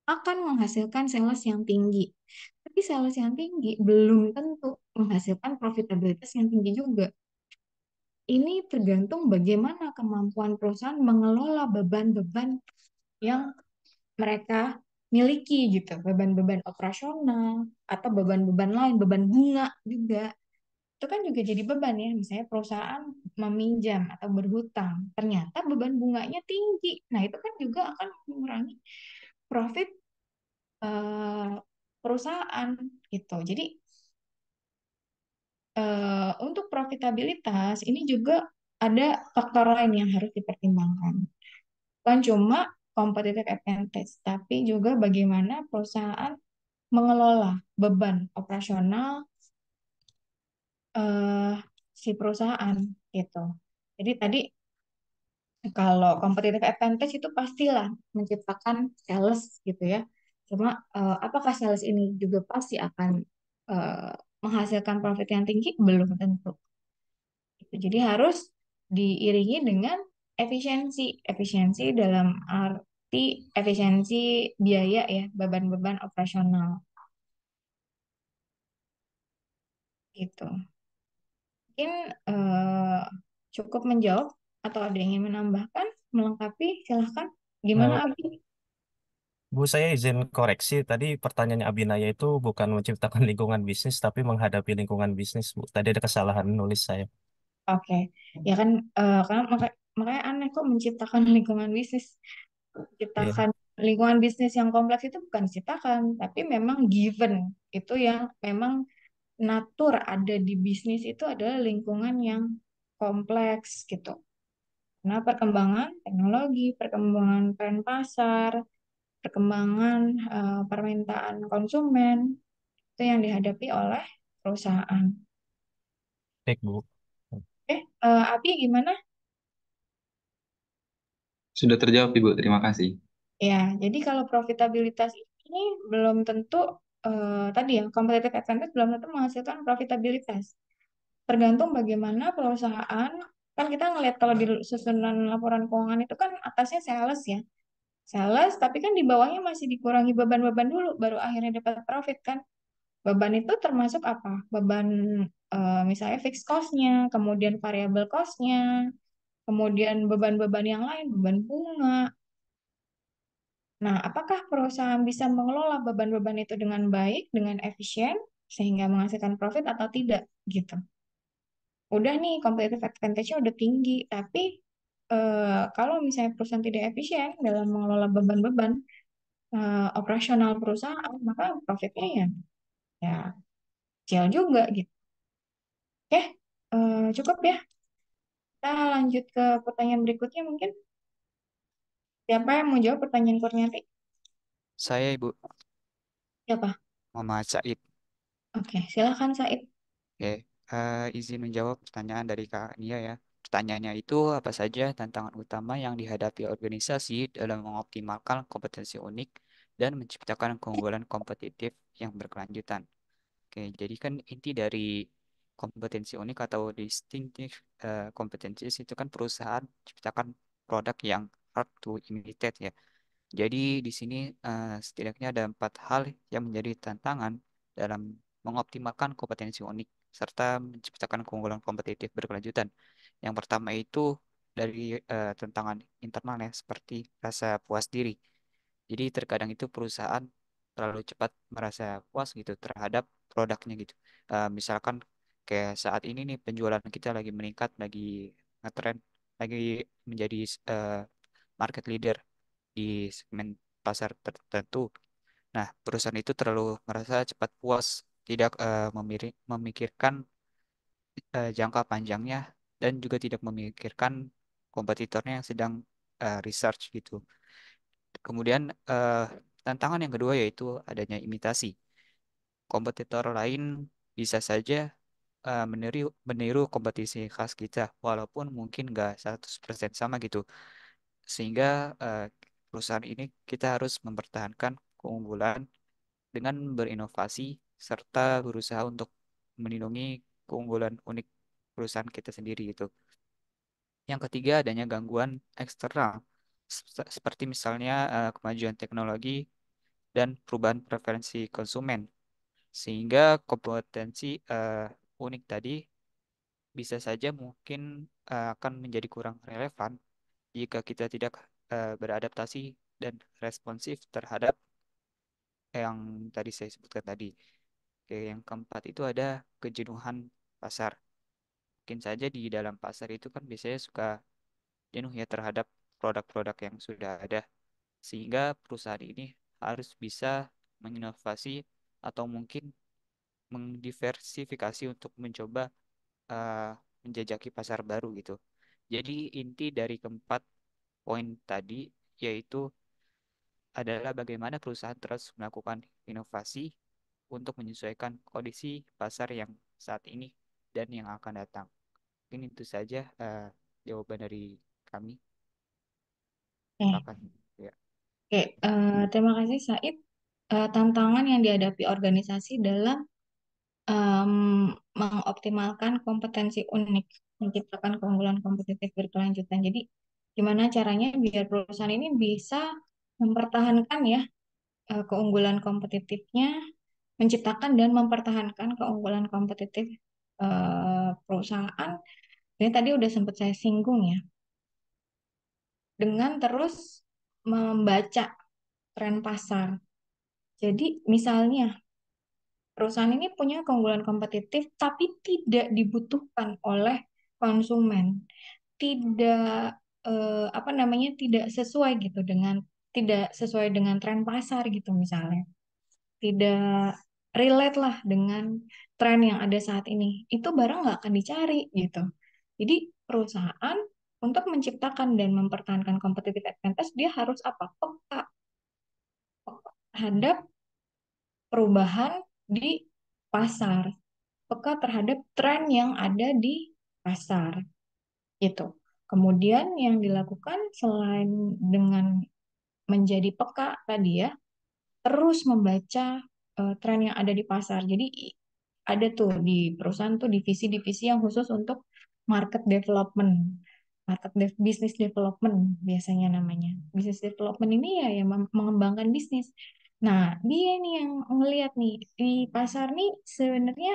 S5: akan menghasilkan sales yang tinggi. Tapi sales yang tinggi belum tentu menghasilkan profitabilitas yang tinggi juga. Ini tergantung bagaimana kemampuan perusahaan mengelola beban-beban yang mereka miliki gitu, beban-beban operasional atau beban-beban lain, beban bunga juga. Itu kan juga jadi beban ya, misalnya perusahaan meminjam atau berhutang, ternyata beban bunganya tinggi. Nah, itu kan juga akan mengurangi profit eh, perusahaan gitu. Jadi untuk profitabilitas ini juga ada faktor lain yang harus dipertimbangkan. Bukan cuma competitive advantage, tapi juga bagaimana perusahaan mengelola beban operasional eh, si perusahaan gitu. Jadi tadi kalau competitive advantage itu pastilah menciptakan sales gitu ya. Cuma apakah sales ini juga pasti akan eh, menghasilkan profit yang tinggi? Belum tentu. Gitu. Jadi harus diiringi dengan efisiensi. Efisiensi dalam arti efisiensi biaya ya, beban-beban operasional gitu. Mungkin eh, cukup menjawab atau ada yang ingin menambahkan, melengkapi, silahkan. Gimana
S3: Eh,
S5: Abi?
S3: Bu, saya izin koreksi. Tadi pertanyaannya Abinaya itu bukan menciptakan lingkungan bisnis, tapi menghadapi lingkungan bisnis, Bu. Tadi ada kesalahan nulis saya.
S5: Oke, ya kan karena makanya aneh kok menciptakan lingkungan bisnis.
S3: Iya.
S5: Menciptakan lingkungan bisnis yang kompleks itu bukan diciptakan, tapi memang given. Itu yang memang natur ada di bisnis itu adalah lingkungan yang kompleks gitu. Karena perkembangan teknologi, perkembangan tren pasar, perkembangan permintaan konsumen itu yang dihadapi oleh perusahaan.
S3: Baik, Bu.
S5: Abi gimana?
S8: Sudah terjawab, Ibu. Terima kasih.
S5: Ya, jadi kalau profitabilitas ini belum tentu tadi ya competitive advantage belum tentu menghasilkan profitabilitas. Tergantung bagaimana perusahaan kan kita ngelihat kalau di susunan laporan keuangan itu kan atasnya sales ya. Sales, tapi kan di bawahnya masih dikurangi beban-beban dulu baru akhirnya dapat profit kan. Beban itu termasuk apa? Beban misalnya fixed cost-nya, kemudian variable cost-nya, kemudian beban-beban yang lain, beban bunga. Nah, apakah perusahaan bisa mengelola beban-beban itu dengan baik, dengan efisien, sehingga menghasilkan profit atau tidak, gitu. Udah nih, competitive advantage-nya udah tinggi, tapi kalau misalnya perusahaan tidak efisien dalam mengelola beban-beban operasional perusahaan, maka profitnya ya kecil juga, gitu. Oke, cukup ya. Kita lanjut ke pertanyaan berikutnya mungkin. Siapa yang mau jawab pertanyaan Kurniati?
S2: Saya Ibu
S5: Siapa?
S2: Muhammad Said.
S5: Oke, silakan Said.
S2: Oke, izin menjawab pertanyaan dari Kak Nia ya. Pertanyaannya itu apa saja tantangan utama yang dihadapi organisasi dalam mengoptimalkan kompetensi unik dan menciptakan keunggulan kompetitif yang berkelanjutan. Oke, jadi kan inti dari kompetensi unik atau distinctive competencies itu kan perusahaan ciptakan produk yang hard to imitate ya. Jadi di sini setidaknya ada 4 hal yang menjadi tantangan dalam mengoptimalkan kompetensi unik serta menciptakan keunggulan kompetitif berkelanjutan. Yang pertama itu dari tantangan internal ya, seperti rasa puas diri. Jadi terkadang itu perusahaan terlalu cepat merasa puas gitu terhadap produknya gitu. Misalkan kayak saat ini nih penjualan kita lagi meningkat, lagi ngetren, lagi menjadi eh, market leader di segmen pasar tertentu. Nah, perusahaan itu terlalu merasa cepat puas, tidak memikirkan jangka panjangnya dan juga tidak memikirkan kompetitornya yang sedang research gitu. Kemudian tantangan yang kedua yaitu adanya imitasi. Kompetitor lain bisa saja meniru kompetisi khas kita, walaupun mungkin nggak 100% sama gitu. Sehingga eh, perusahaan ini kita harus mempertahankan keunggulan dengan berinovasi serta berusaha untuk melindungi keunggulan unik perusahaan kita sendiri gitu. Yang ketiga adanya gangguan eksternal seperti misalnya kemajuan teknologi dan perubahan preferensi konsumen. Sehingga kompetensi unik tadi bisa saja mungkin akan menjadi kurang relevan jika kita tidak beradaptasi dan responsif terhadap yang tadi saya sebutkan tadi. Oke, yang keempat itu ada kejenuhan pasar. Mungkin saja di dalam pasar itu kan biasanya suka jenuh ya terhadap produk-produk yang sudah ada. Sehingga perusahaan ini harus bisa menginovasi atau mungkin mendiversifikasi untuk mencoba eh, menjajaki pasar baru gitu. Jadi inti dari keempat poin tadi yaitu adalah bagaimana perusahaan terus melakukan inovasi untuk menyesuaikan kondisi pasar yang saat ini dan yang akan datang. Mungkin itu saja jawaban dari kami.
S5: Oke,
S2: Silakan. Ya.
S5: oke. Terima kasih Said. Tantangan yang dihadapi organisasi dalam em, mengoptimalkan kompetensi unik, menciptakan keunggulan kompetitif berkelanjutan. Jadi, gimana caranya biar perusahaan ini bisa mempertahankan ya keunggulan kompetitifnya, menciptakan dan mempertahankan keunggulan kompetitif perusahaan. Ini tadi udah sempat saya singgung ya, dengan terus membaca tren pasar. Jadi, misalnya perusahaan ini punya keunggulan kompetitif, tapi tidak dibutuhkan oleh konsumen, tidak apa namanya, tidak sesuai dengan tren pasar gitu misalnya, tidak relate lah dengan tren yang ada saat ini, itu barang nggak akan dicari gitu. Jadi perusahaan untuk menciptakan dan mempertahankan competitive advantage dia harus apa? Peka terhadap perubahan di pasar, peka terhadap tren yang ada di pasar gitu. Kemudian yang dilakukan selain dengan menjadi peka tadi ya, terus membaca tren yang ada di pasar. Jadi ada tuh di perusahaan tuh divisi-divisi yang khusus untuk market development, business development biasanya namanya. Business development ini ya yang mengembangkan bisnis. Nah, dia nih yang ngelihat nih di pasar nih sebenarnya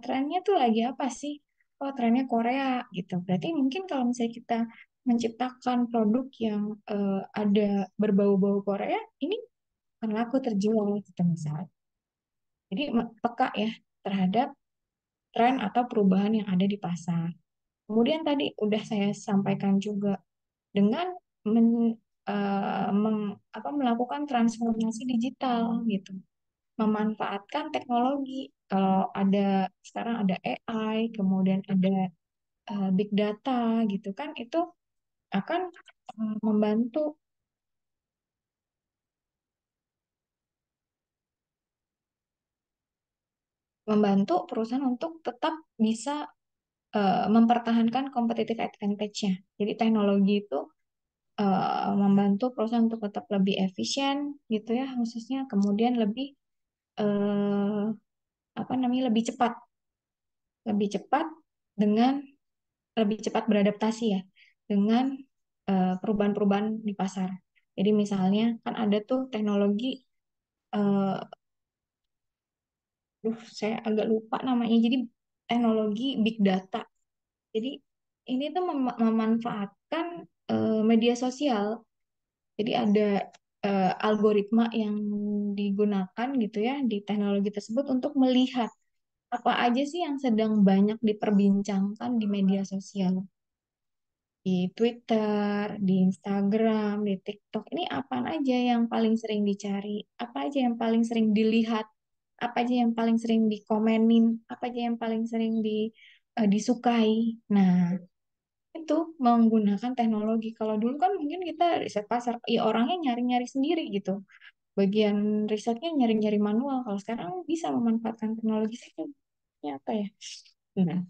S5: trennya tuh lagi apa sih? Oh, trennya Korea gitu. Berarti mungkin kalau misalnya kita menciptakan produk yang ada berbau-bau Korea, ini akan laku terjual gitu misalnya. Jadi peka ya terhadap tren atau perubahan yang ada di pasar. Kemudian tadi udah saya sampaikan juga dengan melakukan transformasi digital gitu, memanfaatkan teknologi. Kalau ada sekarang ada AI, kemudian ada big data gitu kan, itu akan membantu membantu perusahaan untuk tetap bisa mempertahankan competitive advantage-nya. Jadi teknologi itu membantu perusahaan untuk tetap lebih efisien gitu ya khususnya, kemudian lebih apa namanya lebih cepat lebih cepat dengan lebih cepat beradaptasi ya dengan perubahan-perubahan di pasar. Jadi misalnya kan ada tuh teknologi, eh, saya agak lupa namanya. Jadi teknologi big data. Jadi ini tuh memanfaatkan media sosial. Jadi ada algoritma yang digunakan gitu ya di teknologi tersebut untuk melihat apa aja sih yang sedang banyak diperbincangkan di media sosial. Di Twitter, di Instagram, di TikTok. Ini apa aja yang paling sering dicari? Apa aja yang paling sering dilihat? Apa aja yang paling sering dikomenin? Apa aja yang paling sering disukai? Nah, itu menggunakan teknologi. Kalau dulu kan mungkin kita riset pasar, ya orangnya nyari-nyari sendiri gitu. Bagian risetnya nyari-nyari manual. Kalau sekarang bisa memanfaatkan teknologi. Ini apa ya? Nah,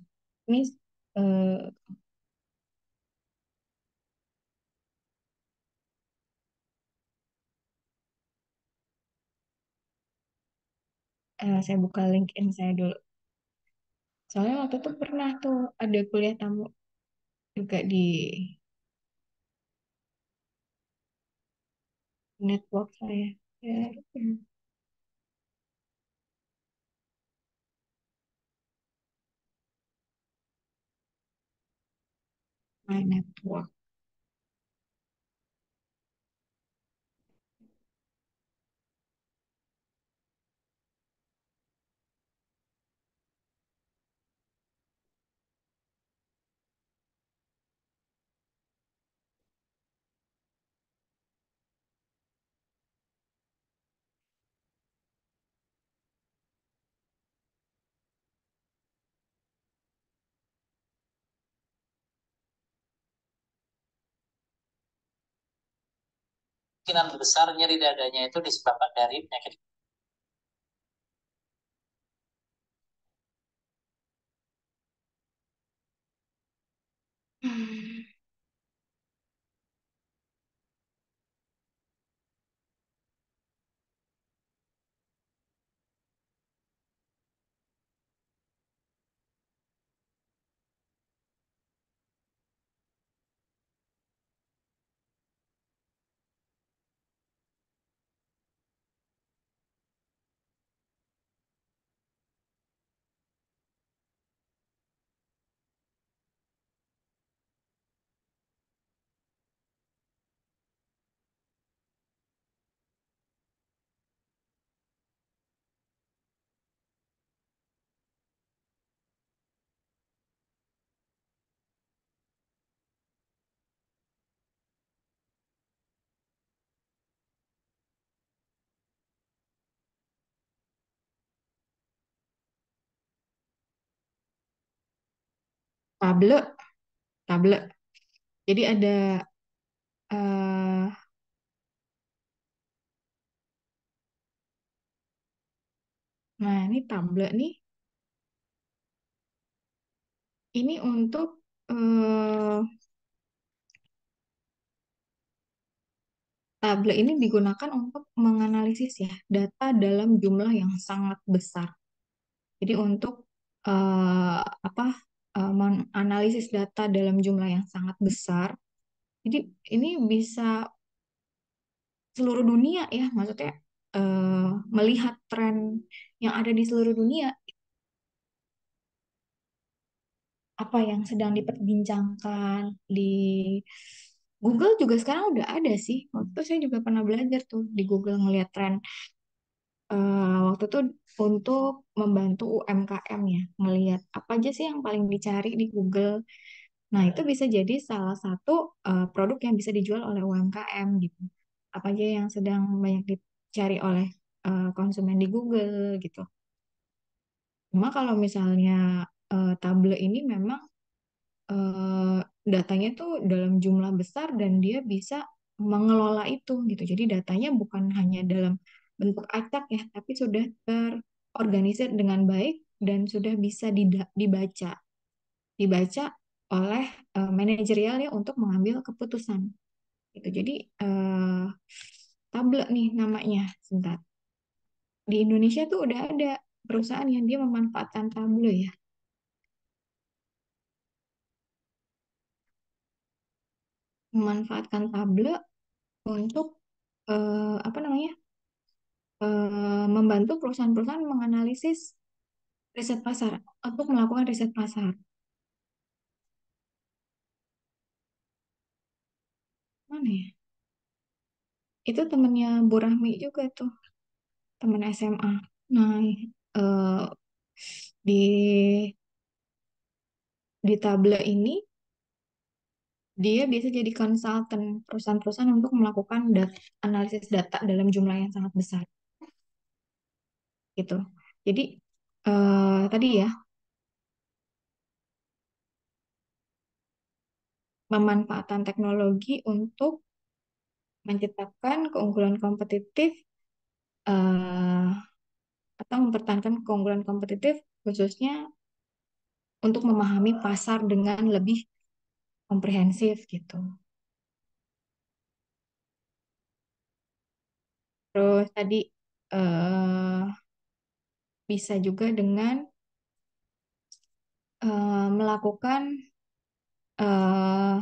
S5: ini eh, saya buka LinkedIn saya dulu. Soalnya waktu itu pernah tuh ada kuliah tamu juga di network saya. Ya, my network.
S13: Kemungkinan besar nyeri dadanya itu disebabkan dari penyakit.
S5: Tablet, tablet. Jadi ada eh nah ini tablet nih. Ini untuk tablet ini digunakan untuk menganalisis ya data dalam jumlah yang sangat besar. Jadi untuk apa menganalisis data dalam jumlah yang sangat besar. Jadi ini bisa seluruh dunia ya, maksudnya melihat tren yang ada di seluruh dunia, apa yang sedang diperbincangkan di Google juga sekarang udah ada sih. Waktu itu saya juga pernah belajar tuh di Google ngeliat tren waktu itu untuk membantu UMKM ya, ngelihat apa aja sih yang paling dicari di Google. Nah, itu bisa jadi salah satu produk yang bisa dijual oleh UMKM gitu. Apa aja yang sedang banyak dicari oleh konsumen di Google gitu. Cuma kalau misalnya tablet ini memang eh, datanya tuh dalam jumlah besar dan dia bisa mengelola itu gitu. Jadi datanya bukan hanya dalam bentuk acak ya, tapi sudah terorganisir dengan baik dan sudah bisa dibaca, dibaca oleh manajerialnya untuk mengambil keputusan. Gitu. Jadi tablet nih namanya, sebentar. Di Indonesia tuh udah ada perusahaan yang dia memanfaatkan tablet ya. memanfaatkan Tableau untuk apa namanya membantu perusahaan-perusahaan menganalisis riset pasar untuk melakukan riset pasar. Mana ya? Itu temennya Bu Rahmi juga tuh, temen SMA. Nah, eh, di Tableau ini dia biasa jadi konsultan perusahaan-perusahaan untuk melakukan analisis data dalam jumlah yang sangat besar gitu. Jadi tadi ya, pemanfaatan teknologi untuk menciptakan keunggulan kompetitif eh, atau mempertahankan keunggulan kompetitif khususnya untuk memahami pasar dengan lebih komprehensif gitu. Terus tadi eh, bisa juga dengan melakukan eh,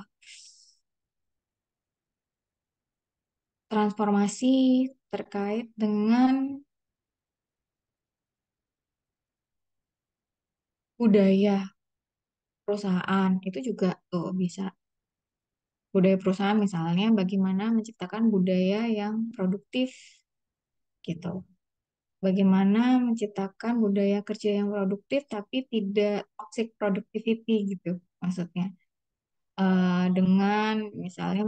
S5: transformasi terkait dengan budaya perusahaan. Itu juga tuh bisa. Budaya perusahaan misalnya bagaimana menciptakan budaya yang produktif gitu. Bagaimana menciptakan budaya kerja yang produktif tapi tidak toxic productivity gitu maksudnya. Dengan misalnya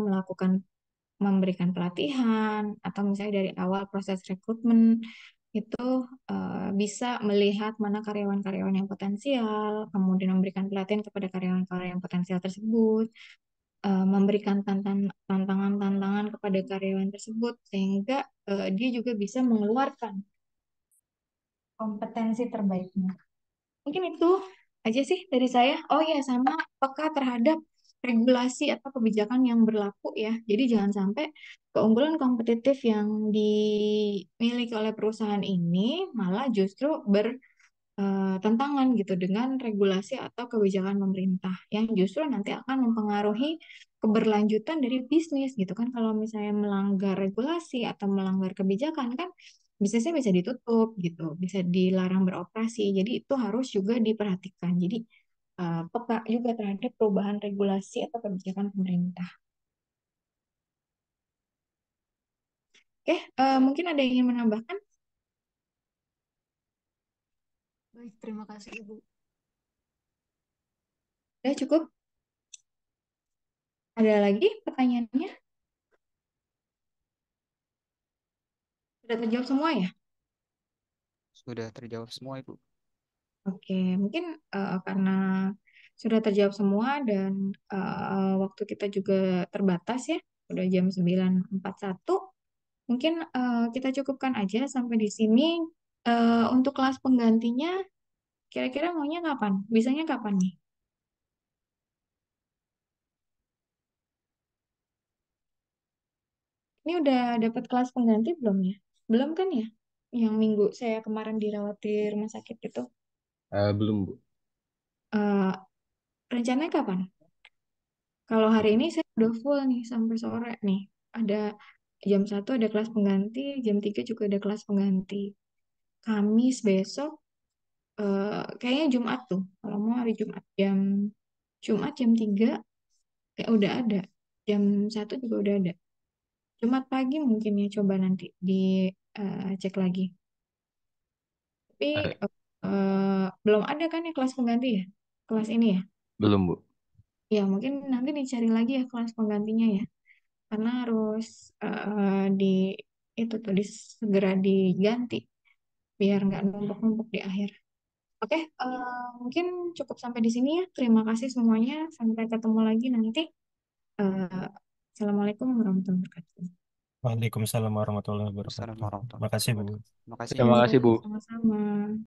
S5: memberikan pelatihan atau misalnya dari awal proses rekrutmen itu bisa melihat mana karyawan-karyawan yang potensial, kemudian memberikan pelatihan kepada karyawan-karyawan yang potensial tersebut, memberikan tantangan-tantangan kepada karyawan tersebut sehingga dia juga bisa mengeluarkan kompetensi terbaiknya. Mungkin itu aja sih dari saya. Oh ya, sama peka terhadap regulasi atau kebijakan yang berlaku ya. Jadi jangan sampai keunggulan kompetitif yang dimiliki oleh perusahaan ini malah justru bertentangan gitu dengan regulasi atau kebijakan pemerintah yang justru nanti akan mempengaruhi keberlanjutan dari bisnis gitu kan. Kalau misalnya melanggar regulasi atau melanggar kebijakan kan bisnisnya bisa ditutup gitu, bisa dilarang beroperasi. Jadi itu harus juga diperhatikan. Jadi peka juga terhadap perubahan regulasi atau kebijakan pemerintah. Oke, mungkin ada yang ingin menambahkan?
S9: Baik, terima kasih Ibu.
S5: Udah cukup? Ada lagi pertanyaannya? Sudah terjawab semua ya?
S2: Sudah terjawab semua, Ibu.
S5: Oke, mungkin karena sudah terjawab semua dan waktu kita juga terbatas ya, udah jam 9.41. Mungkin kita cukupkan aja sampai di sini. Untuk kelas penggantinya, kira-kira maunya kapan? Bisanya kapan nih? Ini udah dapat kelas pengganti belum ya? Belum kan ya? Yang minggu saya kemarin dirawat di rumah sakit itu.
S12: Belum, Bu.
S5: Eh, rencananya kapan? Kalau hari ini saya udah full nih sampai sore nih. Ada jam 1 ada kelas pengganti, jam 3 juga ada kelas pengganti. Kamis besok, kayaknya Jumat tuh. Kalau mau hari Jumat jam 3, kayak udah ada. Jam 1 juga udah ada. Jumat pagi mungkin ya, coba nanti dicek lagi. Tapi
S12: Eh,
S5: belum ada kan ya kelas pengganti ya? Kelas ini ya?
S12: belum, Bu.
S5: Ya mungkin nanti dicari lagi ya kelas penggantinya ya. Karena harus di itu tuh segera diganti biar nggak numpuk-numpuk di akhir. Oke, mungkin cukup sampai di sini ya. Terima kasih semuanya. Sampai ketemu lagi nanti. Eh, Assalamualaikum warahmatullahi wabarakatuh.
S3: Waalaikumsalam warahmatullahi wabarakatuh.
S2: Assalamualaikum warahmatullahi
S3: Makasih Bu.
S2: wabarakatuh. Terima kasih,
S1: Terima
S2: Ibu.
S1: kasih, Bu.
S5: Sama-sama.